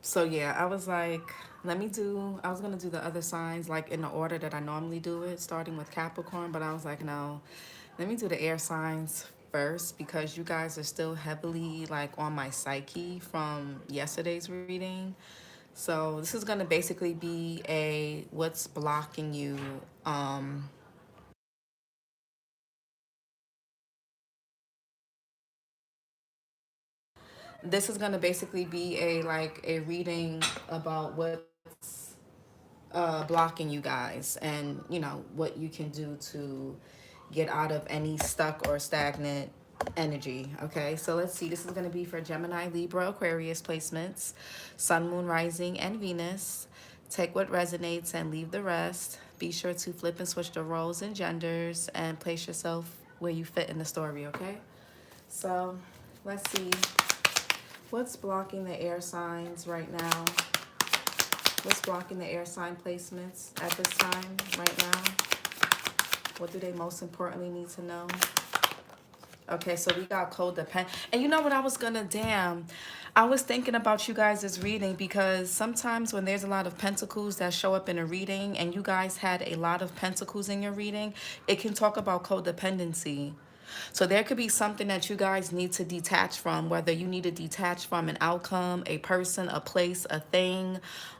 So yeah, I was like, I was gonna do the other signs like in the order that I normally do it, starting with Capricorn, but I was like, no, let me do the air signs first because you guys are still heavily like on my psyche from yesterday's reading. So this is gonna basically be a what's blocking you. Um, this is gonna basically be a like a reading about what's blocking you guys and what you can do to get out of any stuck or stagnant energy. Okay, so let's see, this is going to be for Gemini, Libra, Aquarius placements, Sun, Moon, Rising, and Venus. Take what resonates and leave the rest. Be sure to flip and switch the roles and genders and place yourself where you fit in the story. Okay, so let's see what's blocking the air signs right now. What's blocking the air sign placements at this time, right now? What do they most importantly need to know? Okay, so we got codependent. And you know what I was gonna, damn, I was thinking about you guys' reading because sometimes when there's a lot of pentacles that show up in a reading and you guys had a lot of pentacles in your reading, it can talk about codependency. So there could be something that you guys need to detach from, whether you need to detach from an outcome, a person, a place, a thing,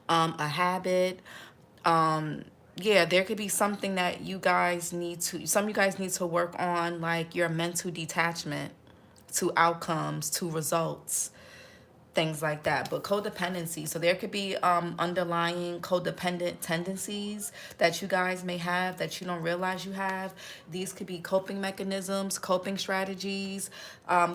a habit. Yeah, there could be something that some of you guys need to work on, like your mental detachment to outcomes, to results, things like that. But codependency, so there could be underlying codependent tendencies that you guys may have that you don't realize you have. These could be coping mechanisms, coping strategies. There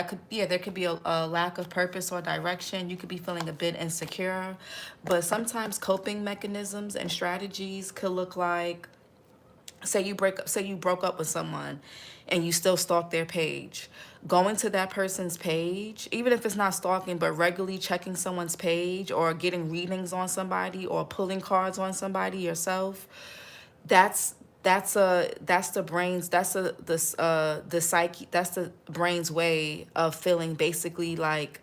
could be a lack of purpose or direction. You could be feeling a bit insecure, but sometimes coping mechanisms and strategies could look like, say you broke up with someone and you still stalk their page. Going to that person's page, even if it's not stalking, but regularly checking someone's page or getting readings on somebody or pulling cards on somebody yourself, that's that's the brain's the psyche, that's the brain's way of feeling basically like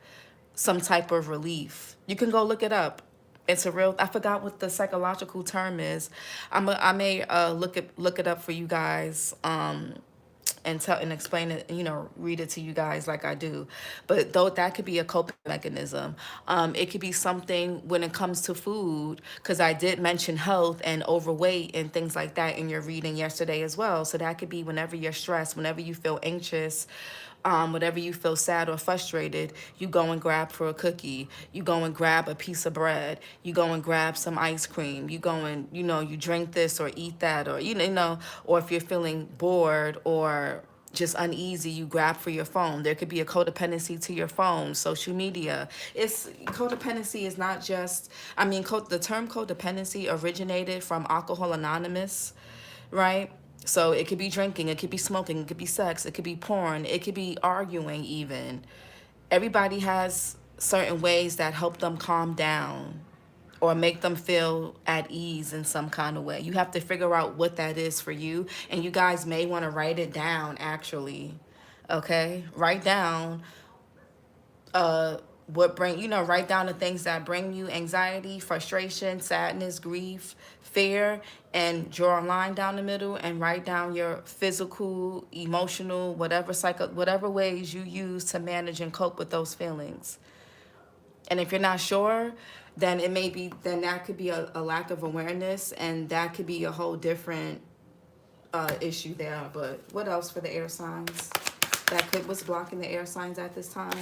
some type of relief. You can go look it up. It's a real, I forgot what the psychological term is. I may look it up for you guys, and tell and explain it, read it to you guys like I do. But though that could be a coping mechanism. It could be something when it comes to food, because I did mention health and overweight and things like that in your reading yesterday as well. So that could be whenever you're stressed, whenever you feel anxious, whenever you feel sad or frustrated, you go and grab for a cookie. You go and grab a piece of bread. You go and grab some ice cream. You go and, you drink this or eat that, or, or if you're feeling bored or just uneasy, you grab for your phone. There could be a codependency to your phone, social media. It's codependency is not just, the term codependency originated from Alcohol Anonymous, right? So it could be drinking, it could be smoking, it could be sex, it could be porn, it could be arguing even. Everybody has certain ways that help them calm down or make them feel at ease in some kind of way. You have to figure out what that is for you, and you guys may want to write it down actually. Okay? Write down write down the things that bring you anxiety, frustration, sadness, grief, fear, and draw a line down the middle and write down your physical, emotional, whatever ways you use to manage and cope with those feelings. And if you're not sure, then that could be a lack of awareness, and that could be a whole different issue there. But what else for the air signs? What's blocking the air signs at this time?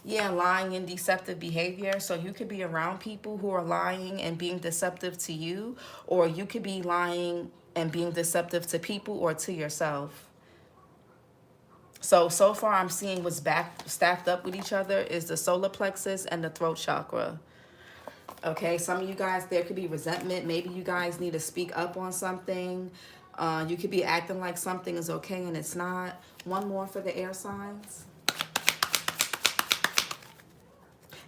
Yeah, lying and deceptive behavior. So you could be around people who are lying and being deceptive to you, or you could be lying and being deceptive to people or to yourself. So far I'm seeing what's back stacked up with each other is the solar plexus and the throat chakra. Okay, some of you guys, there could be resentment. Maybe you guys need to speak up on something. You could be acting like something is okay and it's not. One more for the air signs.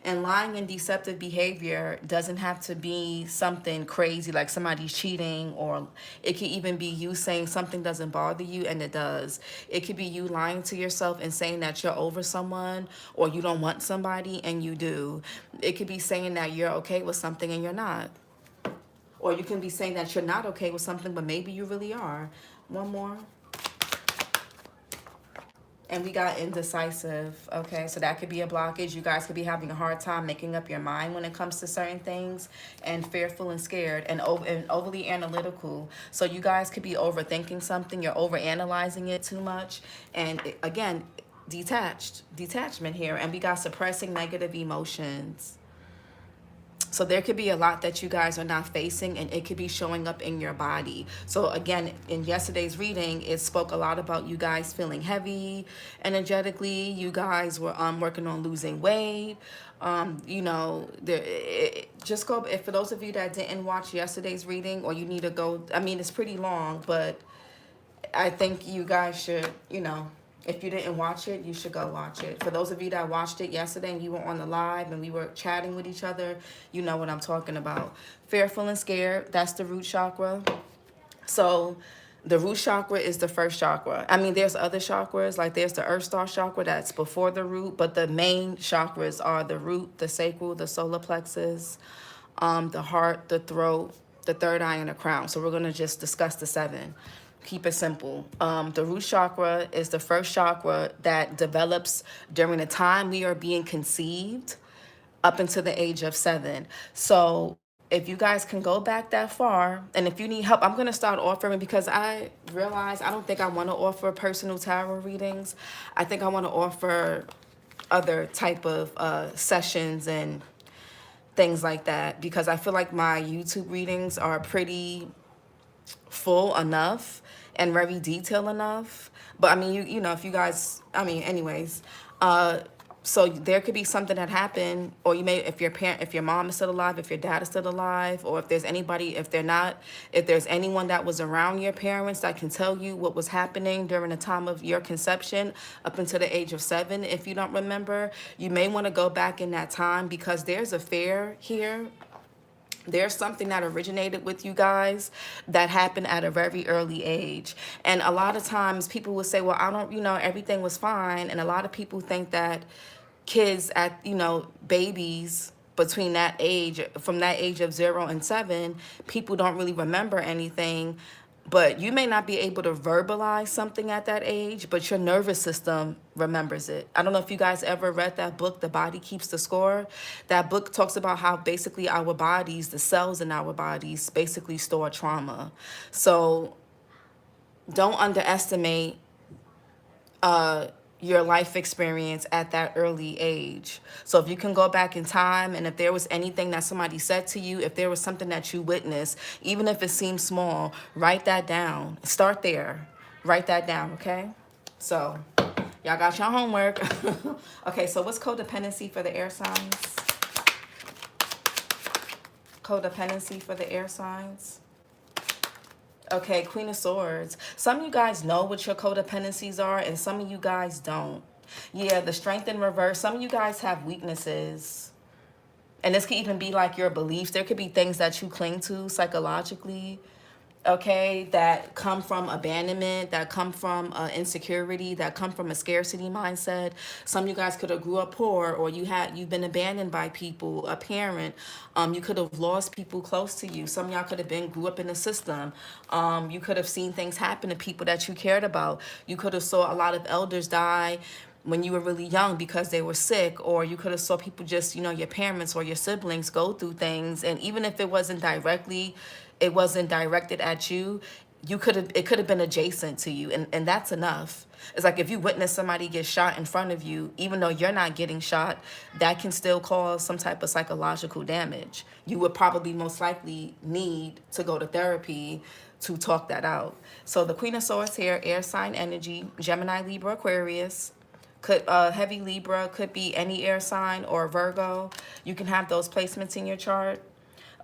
And lying and deceptive behavior doesn't have to be something crazy like somebody's cheating, or it could even be you saying something doesn't bother you and it does. It could be you lying to yourself and saying that you're over someone or you don't want somebody and you do. It could be saying that you're okay with something and you're not. Or you can be saying that you're not okay with something, but maybe you really are. One more. And we got indecisive. Okay, so that could be a blockage. You guys could be having a hard time making up your mind when it comes to certain things, and fearful and scared and overly analytical. So you guys could be overthinking something. You're overanalyzing it too much. And again, detachment here. And we got suppressing negative emotions. So there could be a lot that you guys are not facing, and it could be showing up in your body. So again, in yesterday's reading, it spoke a lot about you guys feeling heavy energetically. You guys were working on losing weight. You know, just go, if for those of you that didn't watch yesterday's reading, or you need to go, I mean, it's pretty long, but I think you guys should, you know, if you didn't watch it, you should go watch it. For those of you that watched it yesterday and you were on the live and we were chatting with each other, you know what I'm talking about. Fearful and scared, that's the root chakra. So the root chakra is the first chakra. I mean, there's other chakras, like there's the earth star chakra that's before the root, but the main chakras are the root, the sacral, the solar plexus, the heart, the throat, the third eye, and the crown. So we're going to just discuss the 7. Keep it simple. The root chakra is the first chakra that develops during the time we are being conceived up until the age of 7. So if you guys can go back that far, and if you need help, I'm going to start offering, because I realize I don't think I want to offer personal tarot readings. I think I want to offer other type of sessions and things like that, because I feel like my YouTube readings are pretty full enough and very detailed enough. But I mean, you know, if you guys, I mean, anyways, so there could be something that happened, or you may, if your mom is still alive, if your dad is still alive, or if there's anybody, if they're not, if there's anyone that was around your parents that can tell you what was happening during the time of your conception up until the age of 7, if you don't remember, you may want to go back in that time, because there's a fear here. There's something that originated with you guys that happened at a very early age. And a lot of times people will say, well, I don't, you know, everything was fine. And a lot of people think that kids at, you know, babies between that age, from that age of 0 and 7, people don't really remember anything. But you may not be able to verbalize something at that age, but your nervous system remembers it. I don't know if you guys ever read that book, The Body Keeps the Score. That book talks about how basically our bodies, the cells in our bodies, basically store trauma. So don't underestimate your life experience at that early age. So if you can go back in time, and if there was anything that somebody said to you, if there was something that you witnessed, even if it seems small, write that down. Start there. Write that down, okay? So y'all got your homework. Okay, so what's codependency for the air signs? Codependency for the air signs. Okay, Queen of Swords. Some of you guys know what your codependencies are, and some of you guys don't. Yeah, the Strength in reverse. Some of you guys have weaknesses. And this could even be like your beliefs. There could be things that you cling to psychologically, okay, that come from abandonment, that come from insecurity, that come from a scarcity mindset. Some of you guys could have grew up poor, or you've been abandoned by people, a parent. You could have lost people close to you. Some of y'all could have grew up in the system. You could have seen things happen to people that you cared about. You could have saw a lot of elders die when you were really young because they were sick, or you could have saw people just, you know, your parents or your siblings go through things. And even if it wasn't directed at you, it could have been adjacent to you, and that's enough. It's like if you witness somebody get shot in front of you, even though you're not getting shot, that can still cause some type of psychological damage. You would probably most likely need to go to therapy to talk that out. So the Queen of Swords here, air sign energy, Gemini, Libra, Aquarius. Could heavy Libra, could be any air sign, or Virgo. You can have those placements in your chart.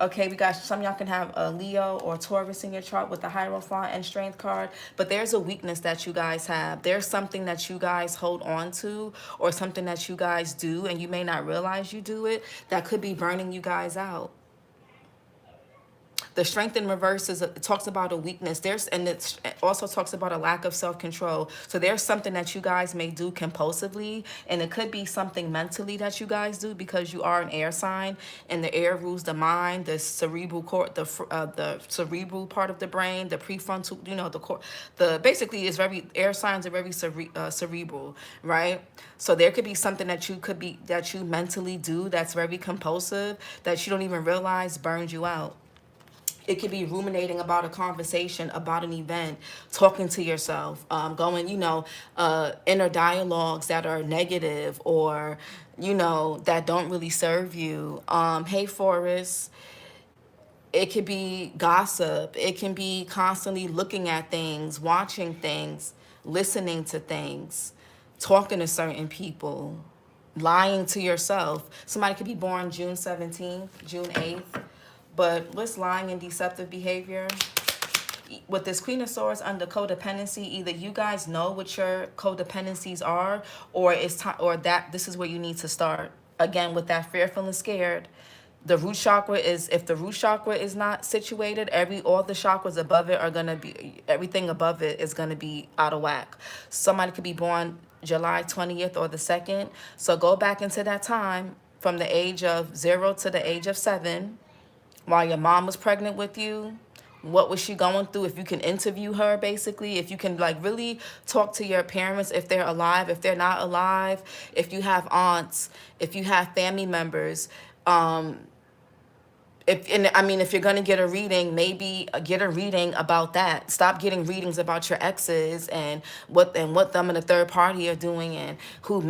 Okay, we got some of y'all can have a Leo or Taurus in your chart with the Hierophant and Strength card, but there's a weakness that you guys have. There's something that you guys hold on to or something that you guys do and you may not realize you do it that could be burning you guys out. The Strength in reverse it talks about a weakness. It also talks about a lack of self-control. So there's something that you guys may do compulsively, and it could be something mentally that you guys do because you are an air sign, and the air rules the mind, the cerebral the cerebral part of the brain, the prefrontal, basically is very, air signs are very cerebral, right? So there could be something that you mentally do that's very compulsive that you don't even realize burns you out. It could be ruminating about a conversation, about an event, talking to yourself, going, inner dialogues that are negative or, that don't really serve you. Hey, Forrest. It could be gossip. It can be constantly looking at things, watching things, listening to things, talking to certain people, lying to yourself. Somebody could be born June 17th, June 8th. But what's lying and deceptive behavior? With this Queen of Swords under codependency, either you guys know what your codependencies are, or it's time, or that this is where you need to start. Again, with that fearful and scared, the root chakra is, if the root chakra is not situated, all the chakras above it are gonna be, everything above it is gonna be out of whack. Somebody could be born July 20th or the 2nd. So go back into that time from the age of 0 to the age of 7. While your mom was pregnant with you, what was she going through? If you can interview her, basically, if you can really talk to your parents, if they're alive, if they're not alive, if you have aunts, if you have family members, if you're gonna get a reading, maybe get a reading about that. Stop getting readings about your exes and what them and the third party are doing and who,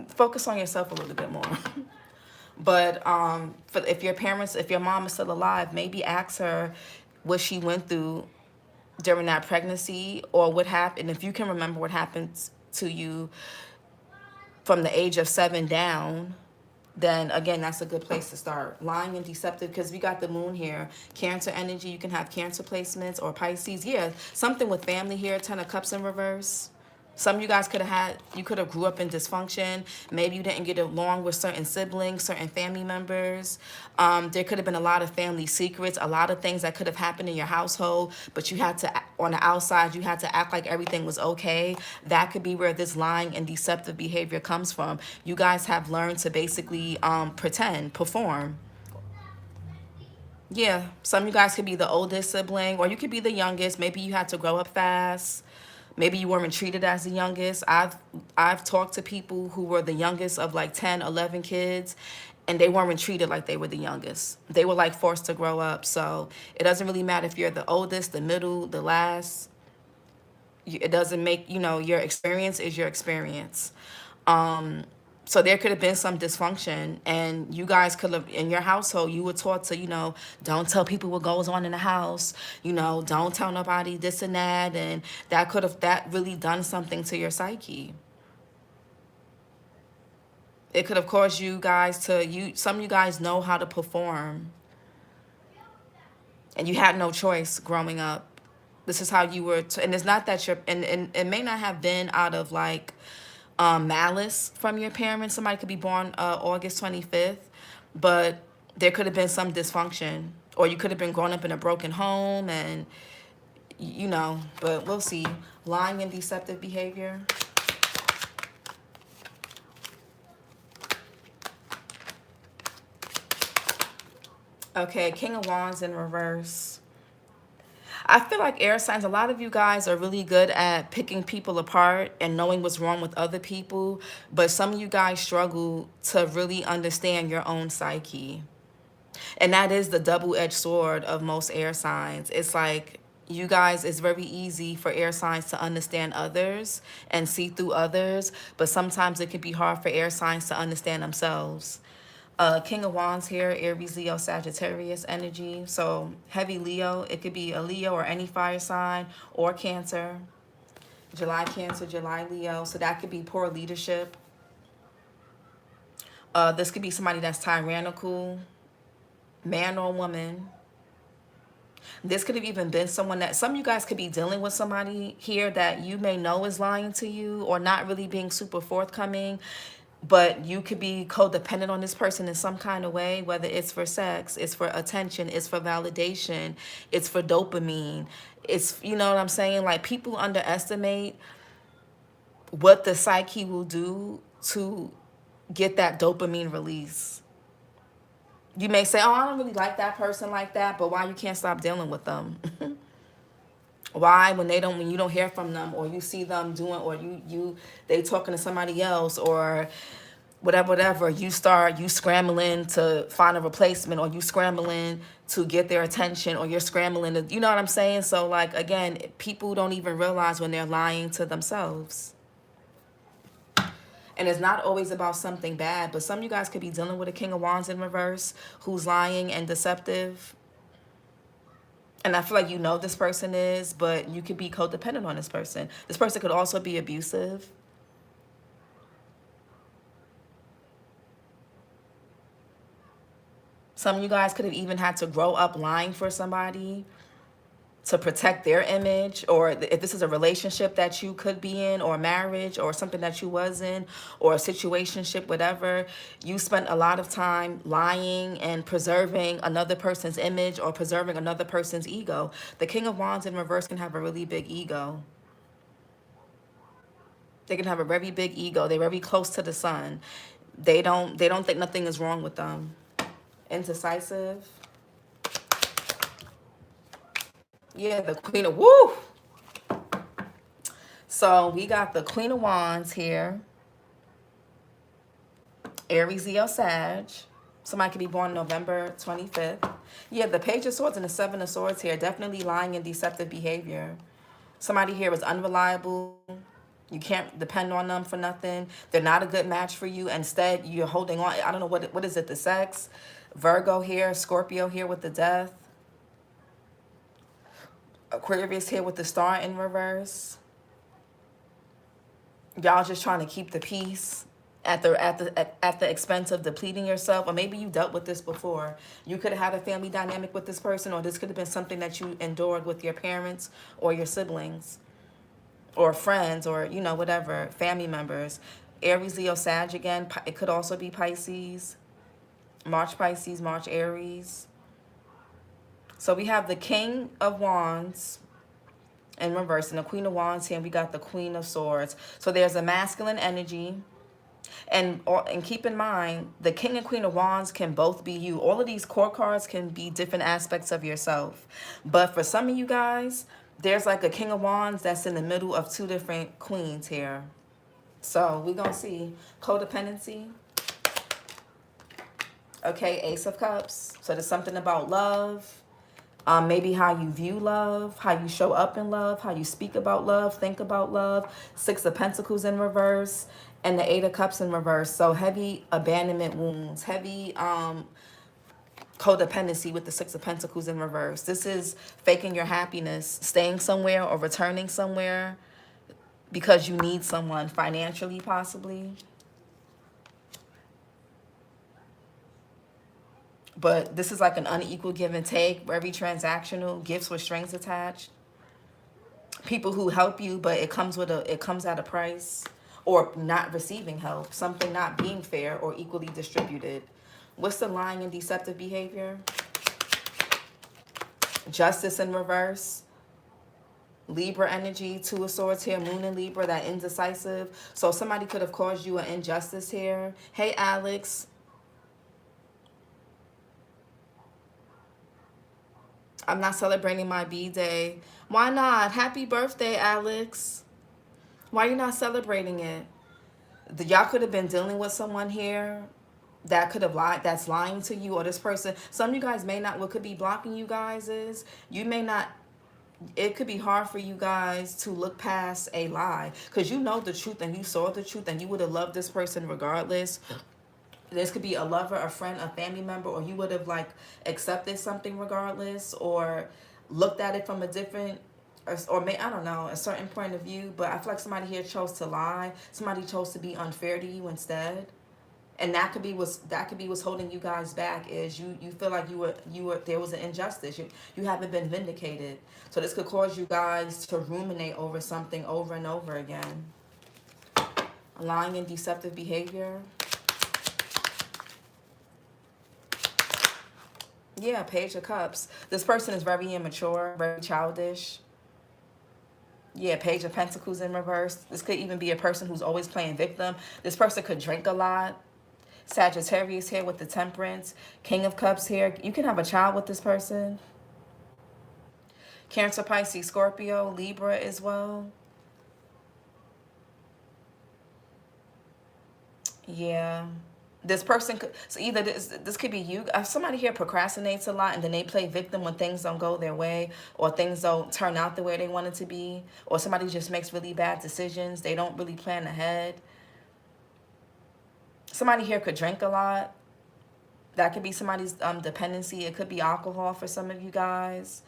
focus on yourself a little bit more. But if your mom is still alive, maybe ask her what she went through during that pregnancy or what happened. If you can remember what happened to you from the age of 7 down, then again, that's a good place to start. Lying and deceptive, because we got the moon here. Cancer energy, you can have Cancer placements or Pisces. Yeah, something with family here, 10 of Cups in reverse. Some of you guys could have grew up in dysfunction. Maybe you didn't get along with certain siblings, certain family members. There could have been a lot of family secrets, a lot of things that could have happened in your household, but you had to, on the outside, you had to act like everything was okay. That could be where this lying and deceptive behavior comes from. You guys have learned to basically pretend, perform. Yeah, some of you guys could be the oldest sibling, or you could be the youngest. Maybe you had to grow up fast. Maybe you weren't treated as the youngest. I've talked to people who were the youngest of like 10, 11 kids, and they weren't treated like they were the youngest. They were like forced to grow up. So it doesn't really matter if you're the oldest, the middle, the last. It doesn't make, your experience is your experience. So there could have been some dysfunction, and you guys could have, in your household, you were taught to, don't tell people what goes on in the house, don't tell nobody this and that, and that really done something to your psyche. It could have caused you guys some of you guys know how to perform, and you had no choice growing up. This is how you were, and it's not that and it may not have been out of like, malice from your parents. Somebody could be born August 25th, but there could have been some dysfunction, or you could have been growing up in a broken home, and but we'll see. Lying and deceptive behavior. Okay, King of Wands in reverse. I feel like air signs, a lot of you guys are really good at picking people apart and knowing what's wrong with other people, but some of you guys struggle to really understand your own psyche. And that is the double-edged sword of most air signs. It's like you guys, it's very easy for air signs to understand others and see through others, but sometimes it can be hard for air signs to understand themselves. King of Wands here, Aries, Leo, Sagittarius energy. So heavy Leo, it could be a Leo or any fire sign, or Cancer. July Cancer, July Leo. So that could be poor leadership. This could be somebody that's tyrannical. man or woman. This could have even been someone that some of you guys could be dealing with somebody here that you may know is lying to you or not really being super forthcoming, but you could be codependent on this person in some kind of way, whether it's for sex, it's for attention, it's for validation, it's for dopamine. It's, you know what I'm saying? Like, people underestimate what the psyche will do to get that dopamine release. You may say, oh, I don't really like that person like that, but why you can't stop dealing with them? Why, when you don't hear from them, or you see them doing, or they talking to somebody else, or whatever, you scrambling to find a replacement, or you scrambling to get their attention, or you're scrambling to, you know what I'm saying? So, like, again, people don't even realize when they're lying to themselves. And it's not always about something bad, but some of you guys could be dealing with a King of Wands in reverse who's lying and deceptive. And I feel like you know this person is, but you could be codependent on this person. This person could also be abusive. Some of you guys could have even had to grow up lying for somebody to protect their image, or if this is a relationship that you could be in, or marriage, or something that you was in, or a situationship, whatever, you spent a lot of time lying and preserving another person's image or preserving another person's ego. The King of Wands in reverse can have a really big ego. They can have a very big ego. They're very close to the sun. They don't think nothing is wrong with them. Indecisive. Yeah, the Queen of, woo! So we got the Queen of Wands here. Aries, Leo, Sag. Somebody could be born November 25th. Yeah, the Page of Swords and the Seven of Swords here. Definitely lying and deceptive behavior. Somebody here is unreliable. You can't depend on them for nothing. They're not a good match for you. Instead, you're holding on. I don't know, what is it, the sex? Virgo here, Scorpio here with the Death. Aquarius here with the Star in reverse. Y'all just trying to keep the peace at the expense of depleting yourself. Or maybe you dealt with this before. You could have had a family dynamic with this person, or this could have been something that you endured with your parents or your siblings or friends, or, you know, whatever, family members. Aries, Leo, Sag again. It could also be Pisces. Pisces, March, Aries. So we have the King of Wands in reverse and the Queen of Wands here, and we got the Queen of Swords. So there's a masculine energy. And keep in mind, the King and Queen of Wands can both be you. All of these court cards can be different aspects of yourself. But for some of you guys, there's like a King of Wands that's in the middle of two different queens here. So we're going to see codependency. Okay, Ace of Cups. So there's something about love. Maybe how you view love, how you show up in love, how you speak about love, think about love. Six of Pentacles in reverse and the Eight of Cups in reverse. So heavy abandonment wounds, heavy codependency with the Six of Pentacles in reverse. This is faking your happiness, staying somewhere or returning somewhere because you need someone financially, possibly. But this is like an unequal give and take, very transactional, gifts with strings attached. People who help you, but it comes at a price, or not receiving help, something not being fair or equally distributed. What's the lying and deceptive behavior? Justice in reverse. Libra energy, Two of Swords here, Moon in Libra, that indecisive. So somebody could have caused you an injustice here. Hey, Alex. I'm not celebrating my B-Day. Why not? Happy birthday, Alex. Why are you not celebrating it? Y'all could have been dealing with someone here that could have lied, that's lying to you, or this person. Some of you guys may not, what could be blocking you guys is, you may not, it could be hard for you guys to look past a lie. Because you know the truth and you saw the truth and you would have loved this person regardless. This could be a lover, a friend, a family member, or you would have like accepted something regardless, or looked at it from a different, or I don't know, a certain point of view. But I feel like somebody here chose to lie. Somebody chose to be unfair to you instead. And that could be what's holding you guys back, is you feel like you were there was an injustice. You haven't been vindicated. So this could cause you guys to ruminate over something over and over again. Lying and deceptive behavior. Yeah, Page of Cups. This person is very immature, very childish. Yeah, Page of Pentacles in reverse. This could even be a person who's always playing victim. This person could drink a lot. Sagittarius here with the Temperance. King of Cups here. You can have a child with this person. Cancer, Pisces, Scorpio, Libra as well. Yeah. This person could, so either this could be you. Somebody here procrastinates a lot and then they play victim when things don't go their way, or things don't turn out the way they want it to be, or somebody just makes really bad decisions. They don't really plan ahead. Somebody here could drink a lot. That could be somebody's dependency. It could be alcohol for some of you guys.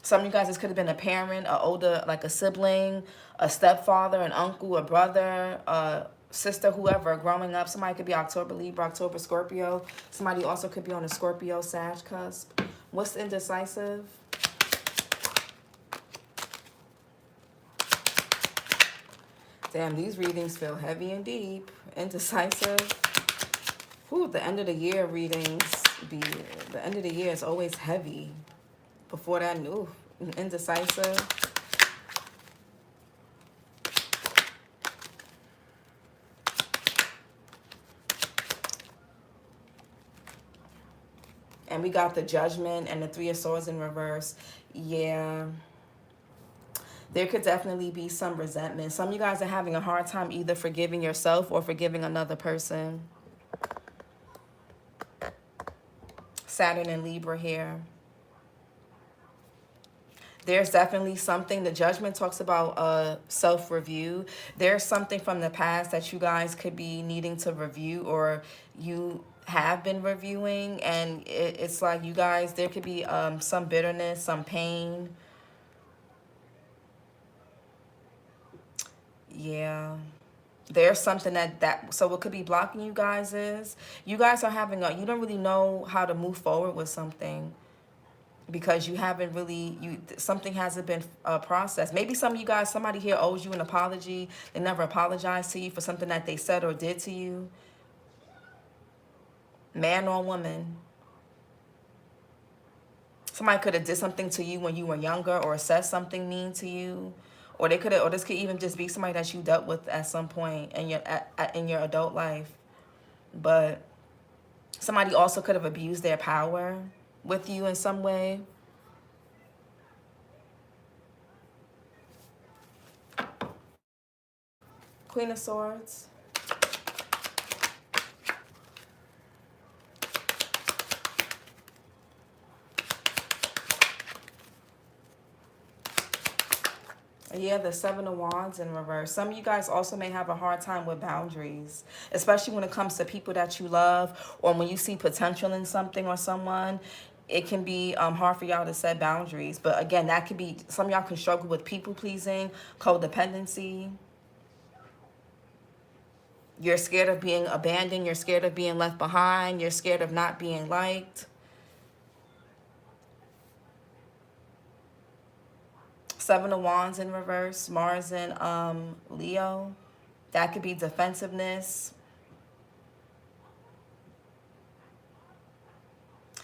Some of you guys, this could have been a parent, a older, like a sibling, a stepfather, an uncle, a brother, a sister, whoever, growing up. Somebody could be October Libra, October Scorpio. Somebody also could be on a Scorpio Sag cusp. What's indecisive? Damn, these readings feel heavy and deep. Indecisive. Ooh, the end of the year readings the end of the year is always heavy. Before that, ooh, indecisive. And we got the Judgment and the Three of Swords in reverse. Yeah. There could definitely be some resentment. Some of you guys are having a hard time either forgiving yourself or forgiving another person. Saturn and Libra here. There's definitely something. The Judgment talks about self-review. There's something from the past that you guys could be needing to review, or you have been reviewing, and it's like you guys, there could be some bitterness, some pain. Yeah. There's something so what could be blocking you guys is you guys are having you don't really know how to move forward with something, because you haven't really, something hasn't been processed. Maybe some of you guys, somebody here owes you an apology. They never apologized to you for something that they said or did to you. Man or woman. Somebody could have did something to you when you were younger, or said something mean to you. Or they could have, or this could even just be somebody that you dealt with at some point in your adult life. But somebody also could have abused their power with you in some way. Queen of Swords. Yeah, the Seven of Wands in reverse. Some of you guys also may have a hard time with boundaries, especially when it comes to people that you love, or when you see potential in something or someone. It can be hard for y'all to set boundaries. But again, that could be, some of y'all can struggle with people-pleasing, codependency. You're scared of being abandoned. You're scared of being left behind. You're scared of not being liked. Seven of Wands in reverse. Mars in Leo. That could be defensiveness.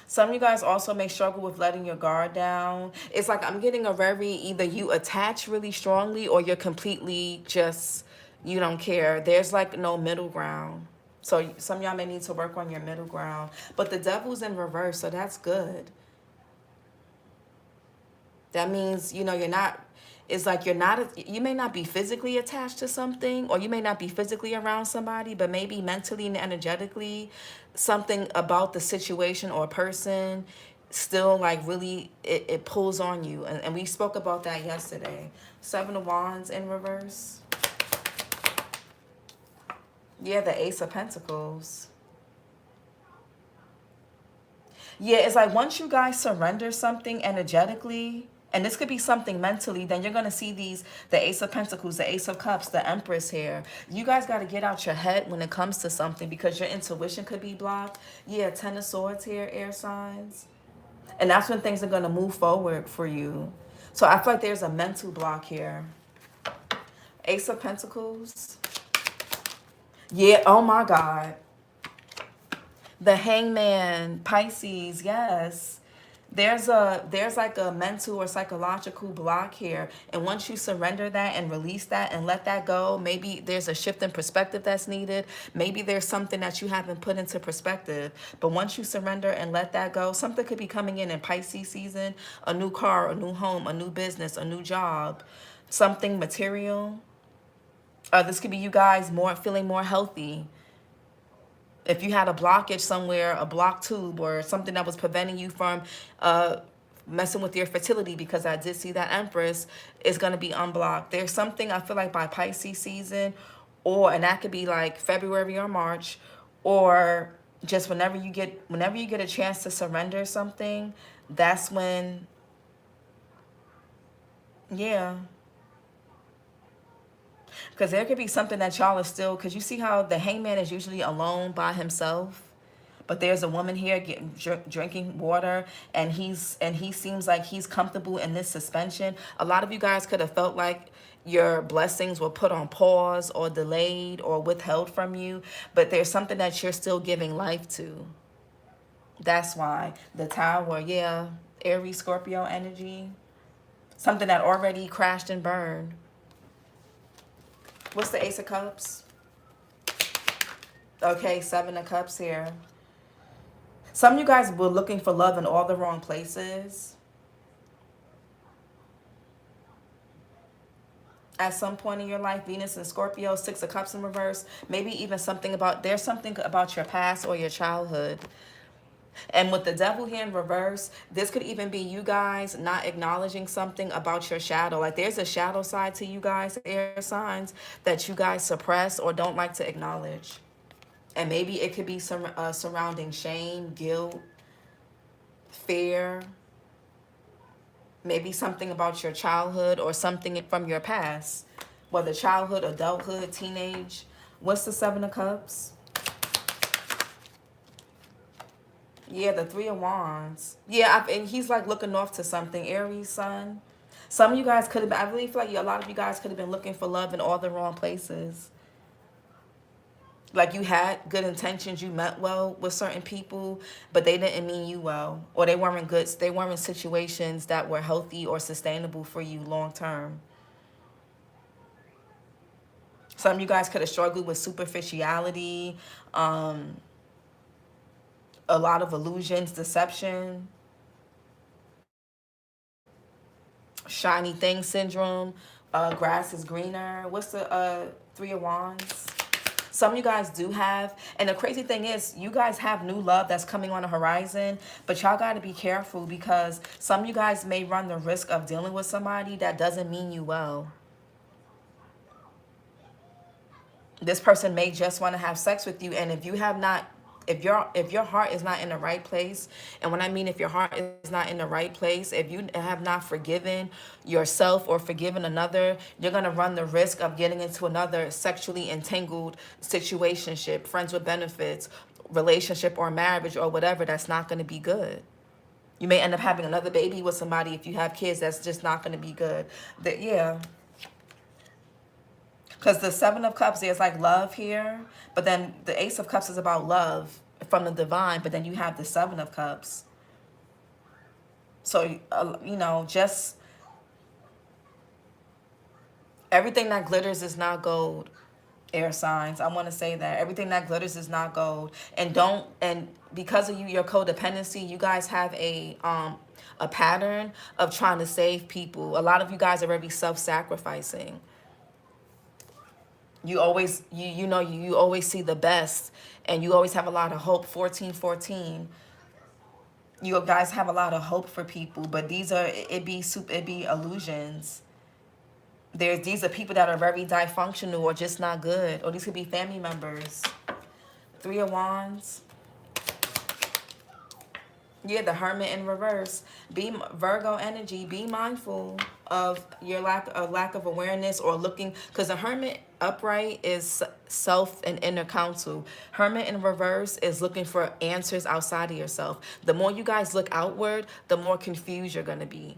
Some of you guys also may struggle with letting your guard down. It's like I'm getting a very, either you attach really strongly or you're completely just, you don't care. There's like no middle ground. So some of y'all may need to work on your middle ground. But the Devil's in reverse, so that's good. That means, you know, you're not, it's like you're not, you may not be physically attached to something, or you may not be physically around somebody, but maybe mentally and energetically, something about the situation or person still like really, it pulls on you. And we spoke about that yesterday. Seven of Wands in reverse. Yeah, the Ace of Pentacles. Yeah, it's like once you guys surrender something energetically, And this could be something mentally. Then you're going to see the Ace of Pentacles, the Ace of Cups, the Empress here. You guys got to get out your head when it comes to something because your intuition could be blocked. Yeah, Ten of Swords here, air signs. And that's when things are going to move forward for you. So I feel like there's a mental block here. Ace of Pentacles. Yeah, oh my God. The Hangman, Pisces, yes. There's like a mental or psychological block here. And once you surrender that and release that and let that go, maybe there's a shift in perspective that's needed. Maybe there's something that you haven't put into perspective. But once you surrender and let that go, something could be coming in Pisces season. A new car, a new home, a new business, a new job, something material. This could be you guys feeling more healthy. If you had a blockage somewhere, a blocked tube or something that was preventing you from messing with your fertility, because I did see that Empress is going to be unblocked. There's something I feel like by Pisces season, and that could be like February or March, or just whenever you get a chance to surrender something, that's when, yeah. Because there could be something that y'all are still, because you see how the Hangman is usually alone by himself, but there's a woman here drinking water, and he seems like he's comfortable in this suspension. A lot of you guys could have felt like your blessings were put on pause or delayed or withheld from you, but there's something that you're still giving life to. That's why the Tower, yeah, Aries, Scorpio energy, something that already crashed and burned. What's the Ace of Cups? Okay, Seven of Cups here. Some of you guys were looking for love in all the wrong places. At some point in your life, Venus and Scorpio, Six of Cups in reverse. Maybe even there's something about your past or your childhood. And with the Devil here in reverse, this could even be you guys not acknowledging something about your shadow. Like there's a shadow side to you guys, air signs, that you guys suppress or don't like to acknowledge. And maybe it could be some surrounding shame, guilt, fear. Maybe something about your childhood or something from your past. Whether childhood, adulthood, teenage. What's the Seven of Cups? Yeah, the Three of Wands. Yeah, and he's like looking off to something. Aries sun. Some of you guys could have been, I really feel like a lot of you guys could have been looking for love in all the wrong places. Like you had good intentions, you meant well with certain people, but they didn't mean you well. Or they weren't good, they weren't situations that were healthy or sustainable for you long term. Some of you guys could have struggled with superficiality, a lot of illusions, deception, shiny thing syndrome, grass is greener. What's the Three of Wands? Some of you guys do have, and the crazy thing is, you guys have new love that's coming on the horizon, but y'all got to be careful because some of you guys may run the risk of dealing with somebody that doesn't mean you well. This person may just want to have sex with you, and if you have not, if your heart is not in the right place, and when I mean if your heart is not in the right place, if you have not forgiven yourself or forgiven another, you're going to run the risk of getting into another sexually entangled situationship, friends with benefits, relationship or marriage or whatever that's not going to be good. You may end up having another baby with somebody if you have kids that's just not going to be good. Yeah. Because the Seven of Cups, there's like love here. But then the Ace of Cups is about love from the divine. But then you have the Seven of Cups. So, you know, just everything that glitters is not gold, air signs. I want to say that. Everything that glitters is not gold. And because of your codependency, you guys have a pattern of trying to save people. A lot of you guys are very self-sacrificing. You always, you know, you always see the best, and you always have a lot of hope. 1414. You guys have a lot of hope for people, but it be illusions. These are people that are very dysfunctional or just not good, or these could be family members. Three of Wands. Yeah, the Hermit in reverse. Virgo energy. Be mindful of your lack of awareness or looking, because the Hermit upright is self and inner counsel. Hermit in reverse is looking for answers outside of yourself. The more you guys look outward, the more confused you're gonna be.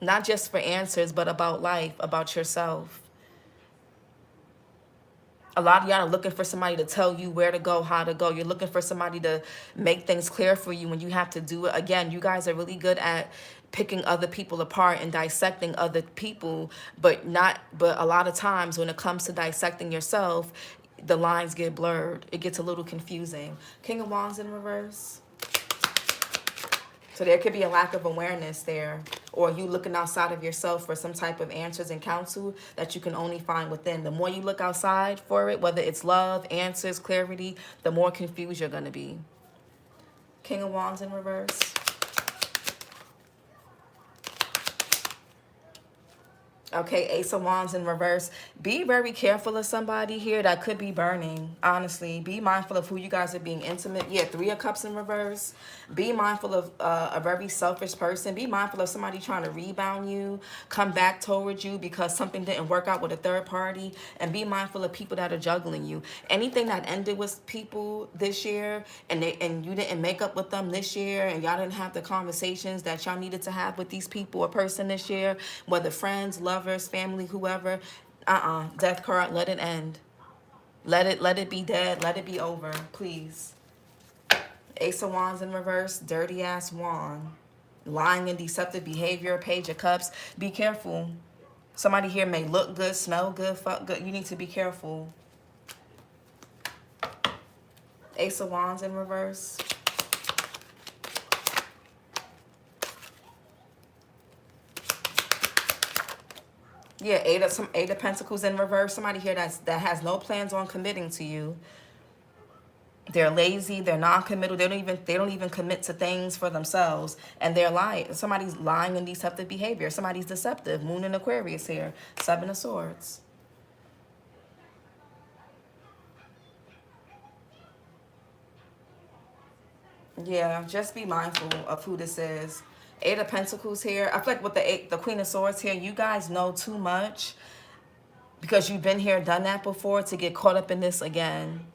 Not just for answers, but about life, about yourself. A lot of y'all are looking for somebody to tell you where to go, how to go. You're looking for somebody to make things clear for you when you have to do it. Again, you guys are really good at picking other people apart and dissecting other people, but a lot of times when it comes to dissecting yourself, the lines get blurred. It gets a little confusing. King of Wands in reverse. So there could be a lack of awareness there, or you looking outside of yourself for some type of answers and counsel that you can only find within. The more you look outside for it, whether it's love, answers, clarity, the more confused you're going to be. King of Wands in reverse. Okay, Ace of Wands in reverse. Be very careful of somebody here that could be burning, honestly. Be mindful of who you guys are being intimate. Yeah, Three of Cups in reverse. Be mindful of a very selfish person. Be mindful of somebody trying to rebound you, come back towards you because something didn't work out with a third party. And be mindful of people that are juggling you. Anything that ended with people this year and you didn't make up with them this year, and y'all didn't have the conversations that y'all needed to have with these people or person this year, whether friends, lovers, family, whoever, death card, let it end. Let it be dead. Let it be over, please. Ace of Wands in reverse, dirty ass wand. Lying and deceptive behavior, Page of Cups. Be careful. Somebody here may look good, smell good, fuck good. You need to be careful. Ace of Wands in reverse. Yeah, Eight of Pentacles in reverse. Somebody here that has no plans on committing to you. They're lazy, they're non-committal, they don't even commit to things for themselves, and they're lying. Somebody's lying and deceptive behavior. Somebody's deceptive. Moon in Aquarius here. Seven of Swords. Yeah, just be mindful of who this is. Eight of Pentacles here. I feel like with the Queen of Swords here, you guys know too much because you've been here, done that before, to get caught up in this again.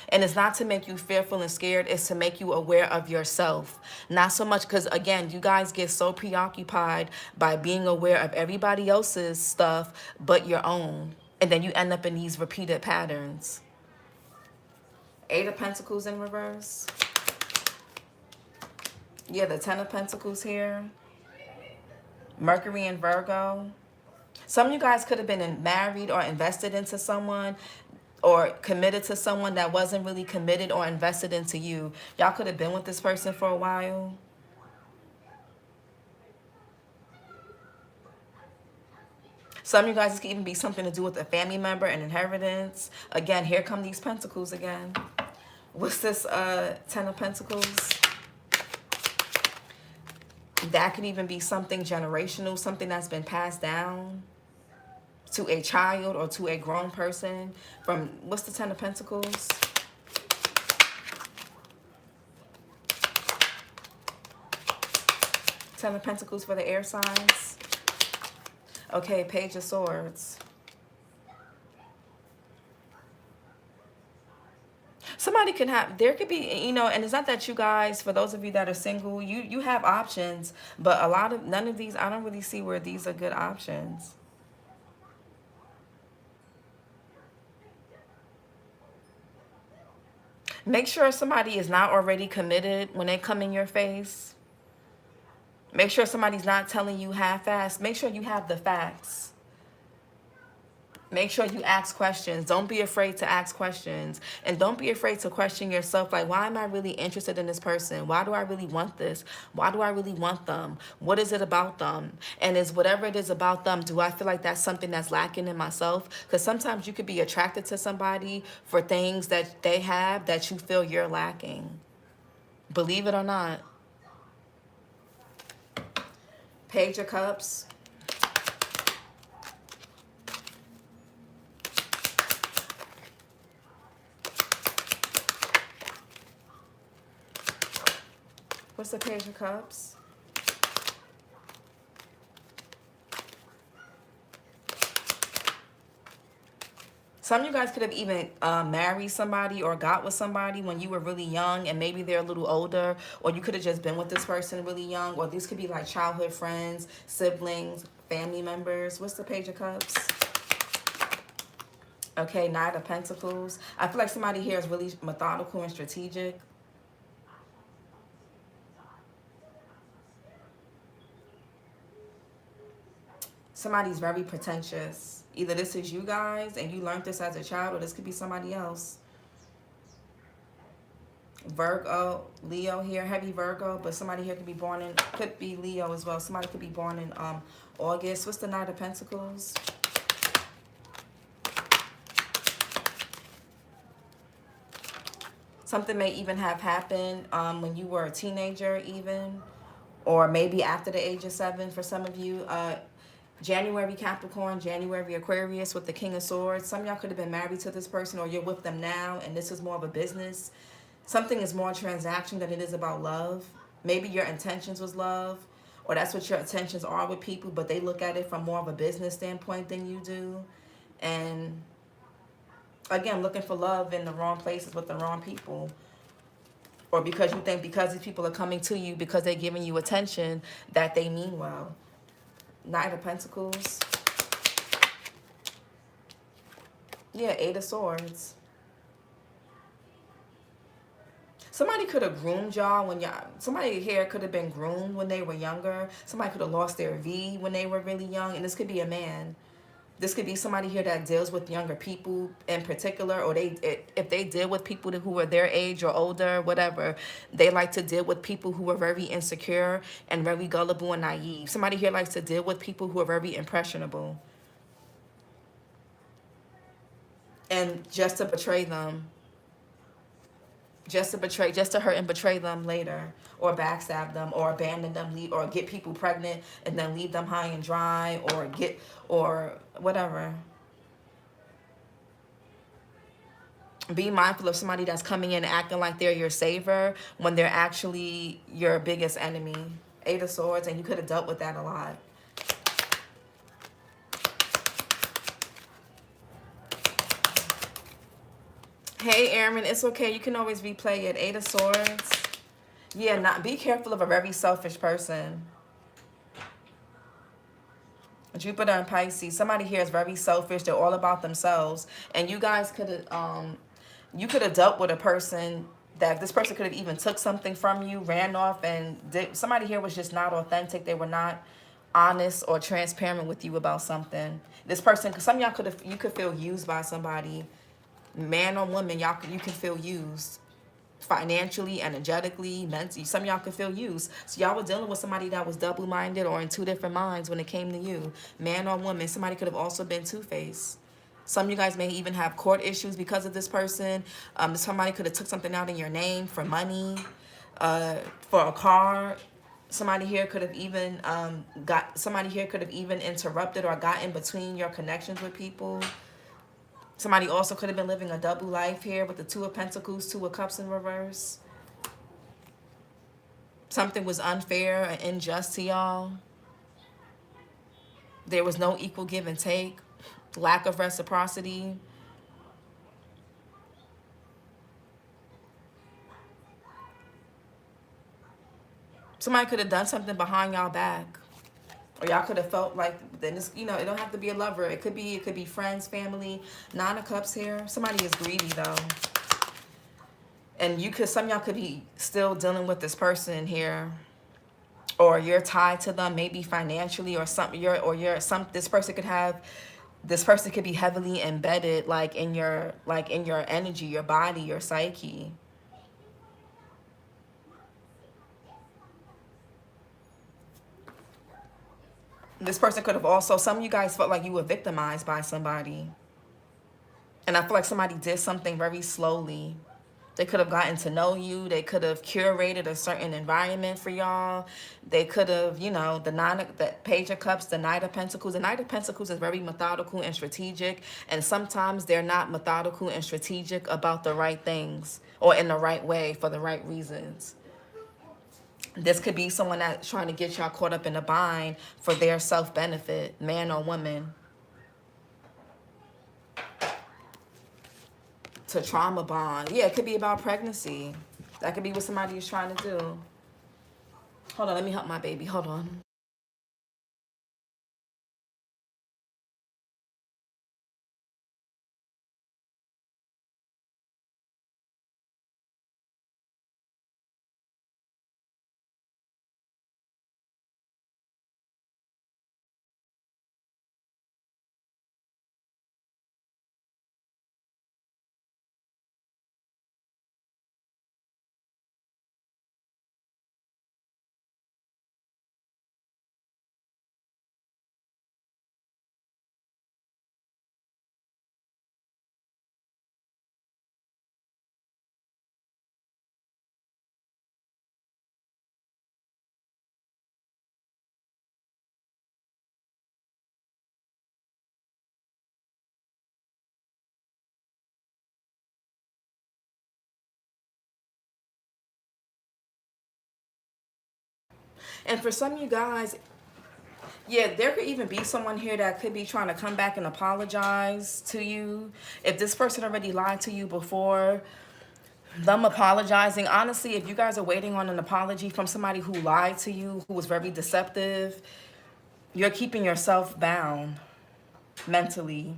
And it's not to make you fearful and scared. It's to make you aware of yourself. Not so much because, again, you guys get so preoccupied by being aware of everybody else's stuff but your own. And then you end up in these repeated patterns. Eight of Pentacles in reverse. Yeah, the Ten of Pentacles here. Mercury in Virgo. Some of you guys could have been married or invested into someone or committed to someone that wasn't really committed or invested into you. Y'all could have been with this person for a while. Some of you guys, this could even be something to do with a family member, an inheritance. Again, here come these pentacles again. What's this Ten of Pentacles? That could even be something generational, something that's been passed down to a child or to a grown person. From, what's the Ten of Pentacles? Ten of Pentacles for the air signs. Okay, Page of Swords. Somebody can have, there could be, you know, and it's not that you guys, for those of you that are single, you have options, but none of these, I don't really see where these are good options. Make sure somebody is not already committed when they come in your face. Make sure somebody's not telling you half-assed. Make sure you have the facts. Make sure you ask questions. Don't be afraid to ask questions. And don't be afraid to question yourself. Like, why am I really interested in this person? Why do I really want this? Why do I really want them? What is it about them? And is whatever it is about them, do I feel like that's something that's lacking in myself? Because sometimes you could be attracted to somebody for things that they have that you feel you're lacking. Believe it or not. Page of Cups. What's the Page of Cups? Some of you guys could have even married somebody or got with somebody when you were really young, and maybe they're a little older, or you could have just been with this person really young, or these could be like childhood friends, siblings, family members. What's the Page of Cups? Okay, Knight of Pentacles. I feel like somebody here is really methodical and strategic. Somebody's very pretentious. Either this is you guys and you learned this as a child, or this could be somebody else. Virgo, Leo here, heavy Virgo, but somebody here could be born in, could be Leo as well. Somebody could be born in August. What's the Knight of Pentacles? Something may even have happened when you were a teenager even, or maybe after the age of 7 for some of you. January Capricorn, January Aquarius with the King of Swords. Some of y'all could have been married to this person, or you're with them now, and this is more of a business. Something is more transaction than it is about love. Maybe your intentions was love, or that's what your intentions are with people, but they look at it from more of a business standpoint than you do. And again, looking for love in the wrong places with the wrong people. Or because you think because these people are coming to you because they're giving you attention that they mean well. Knight of Pentacles. Yeah, 8 of Swords. Somebody could have groomed y'all when y'all, somebody here could have been groomed when they were younger. Somebody could have lost their V when they were really young. And this could be a man. This could be somebody here that deals with younger people in particular, or if they deal with people who are their age or older, whatever, they like to deal with people who are very insecure and very gullible and naive. Somebody here likes to deal with people who are very impressionable. And just to betray them. Just to hurt and betray them later, or backstab them, or abandon them, or get people pregnant and then leave them high and dry, or whatever. Be mindful of somebody that's coming in acting like they're your savior when they're actually your biggest enemy. 8 of Swords, and you could have dealt with that a lot. Hey, Airman, it's okay. You can always replay it. 8 of Swords. Yeah, be careful of a very selfish person. Jupiter and Pisces. Somebody here is very selfish. They're all about themselves. And you guys could have, you could have dealt with a person that this person could have even took something from you, ran off, and somebody here was just not authentic. They were not honest or transparent with you about something. This person, because some of y'all you could feel used by somebody. Man or woman, you can feel used financially, energetically, mentally. Some of y'all could feel used. So y'all were dealing with somebody that was double-minded or in 2 different minds when it came to you. Man or woman. Somebody could have also been two-faced. Some of you guys may even have court issues because of this person. Somebody could have took something out in your name for money, for a car. Somebody here could have even interrupted or got in between your connections with people. Somebody also could have been living a double life here with the 2 of Pentacles, 2 of Cups in reverse. Something was unfair and unjust to y'all. There was no equal give and take. Lack of reciprocity. Somebody could have done something behind y'all back. Or y'all could have felt like, then it's, it don't have to be a lover. It could be friends, family. 9 of Cups here. Somebody is greedy though. And some of y'all could be still dealing with this person here. Or you're tied to them, maybe financially or something. This person could be heavily embedded in your energy, your body, your psyche. This person could have also, some of you guys felt like you were victimized by somebody. And I feel like somebody did something very slowly. They could have gotten to know you. They could have curated a certain environment for y'all. They could have, the Page of Cups, the Knight of Pentacles. The Knight of Pentacles is very methodical and strategic. And sometimes they're not methodical and strategic about the right things or in the right way for the right reasons. This could be someone that's trying to get y'all caught up in a bind for their self-benefit, man or woman. To trauma bond. Yeah, it could be about pregnancy. That could be what somebody is trying to do. Hold on, let me help my baby. Hold on. And for some of you guys, yeah, there could even be someone here that could be trying to come back and apologize to you. If this person already lied to you before, them apologizing. Honestly, if you guys are waiting on an apology from somebody who lied to you, who was very deceptive, you're keeping yourself bound mentally.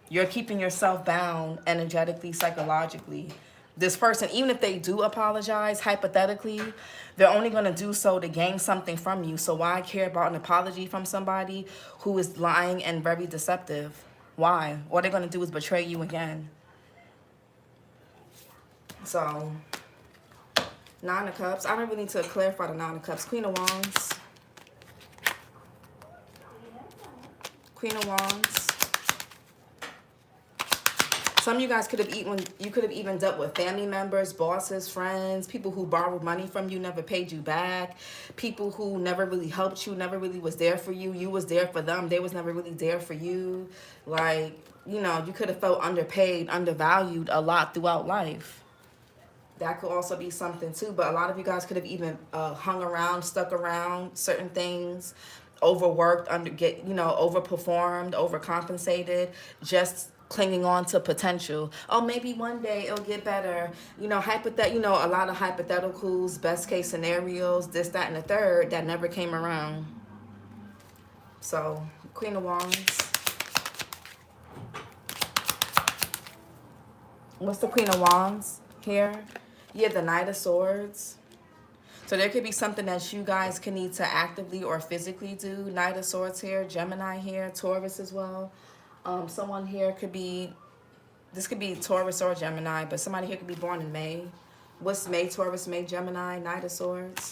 You're keeping yourself bound energetically, psychologically. This person, even if they do apologize, hypothetically, they're only going to do so to gain something from you. So why care about an apology from somebody who is lying and very deceptive? Why? All they're going to do is betray you again. So, Nine of Cups. I don't really need to clarify the Nine of Cups. Queen of Wands. Queen of Wands. Some of you guys could have even dealt with family members, bosses, friends, people who borrowed money from you, never paid you back, people who never really helped you, never really was there for you. You was there for them. They was never really there for you. Like, you know, you could have felt underpaid, undervalued a lot throughout life. That could also be something too. But a lot of you guys could have even hung around, stuck around certain things, overworked, overperformed, overcompensated, just clinging on to potential. Oh, maybe one day it'll get better. A lot of hypotheticals, best case scenarios, this, that, and the third that never came around. So, Queen of Wands. What's the Queen of Wands here? Yeah, the Knight of Swords. So there could be something that you guys can need to actively or physically do. Knight of Swords here, Gemini here, Taurus as well. Someone here could be, this could be Taurus or Gemini, but somebody here could be born in May. What's May, Taurus, May, Gemini, Knight of Swords?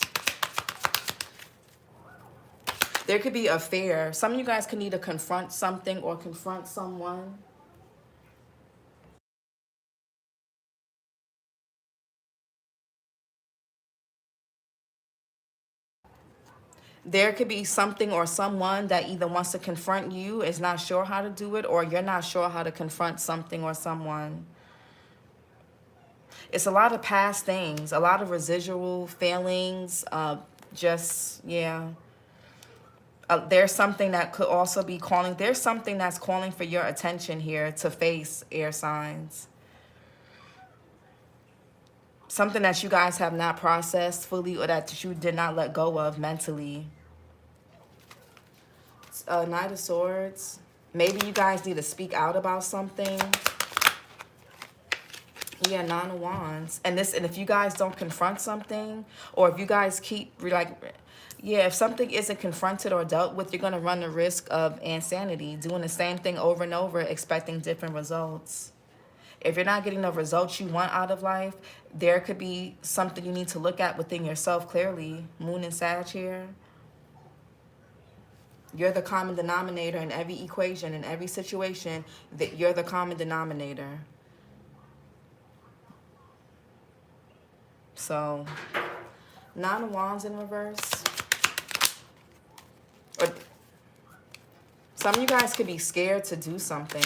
There could be a fear. Some of you guys could need to confront something or confront someone. There could be something or someone that either wants to confront you, is not sure how to do it, or you're not sure how to confront something or someone. It's a lot of past things, a lot of residual feelings, there's something that could also be calling, there's something that's calling for your attention here to face, air signs. Something that you guys have not processed fully or that you did not let go of mentally. Knight of Swords. Maybe you guys need to speak out about something. Yeah, Nine of Wands. And if you guys don't confront something, or if you guys keep if something isn't confronted or dealt with, you're going to run the risk of insanity, doing the same thing over and over, expecting different results. If you're not getting the results you want out of life, there could be something you need to look at within yourself clearly. Moon and Sag here. You're the common denominator in every equation, in every situation. That you're the common denominator. So, Nine of Wands in reverse. Or some of you guys could be scared to do something.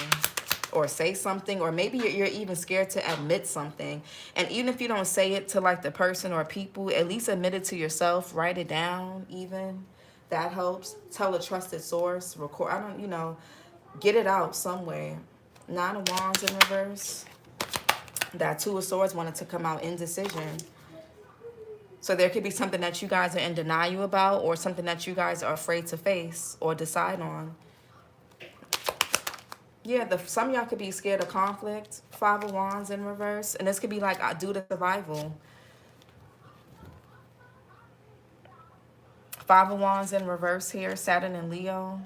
or say something, or maybe you're even scared to admit something. And even if you don't say it to like the person or people, at least admit it to yourself. Write it down even. That helps. Tell a trusted source. Record. I don't, get it out somewhere. Nine of Wands in reverse. That Two of Swords wanted to come out, indecision. So there could be something that you guys are in denial about, or something that you guys are afraid to face or decide on. Yeah, some of y'all could be scared of conflict. Five of Wands in reverse. And this could be like due to survival. Five of Wands in reverse here. Saturn and Leo.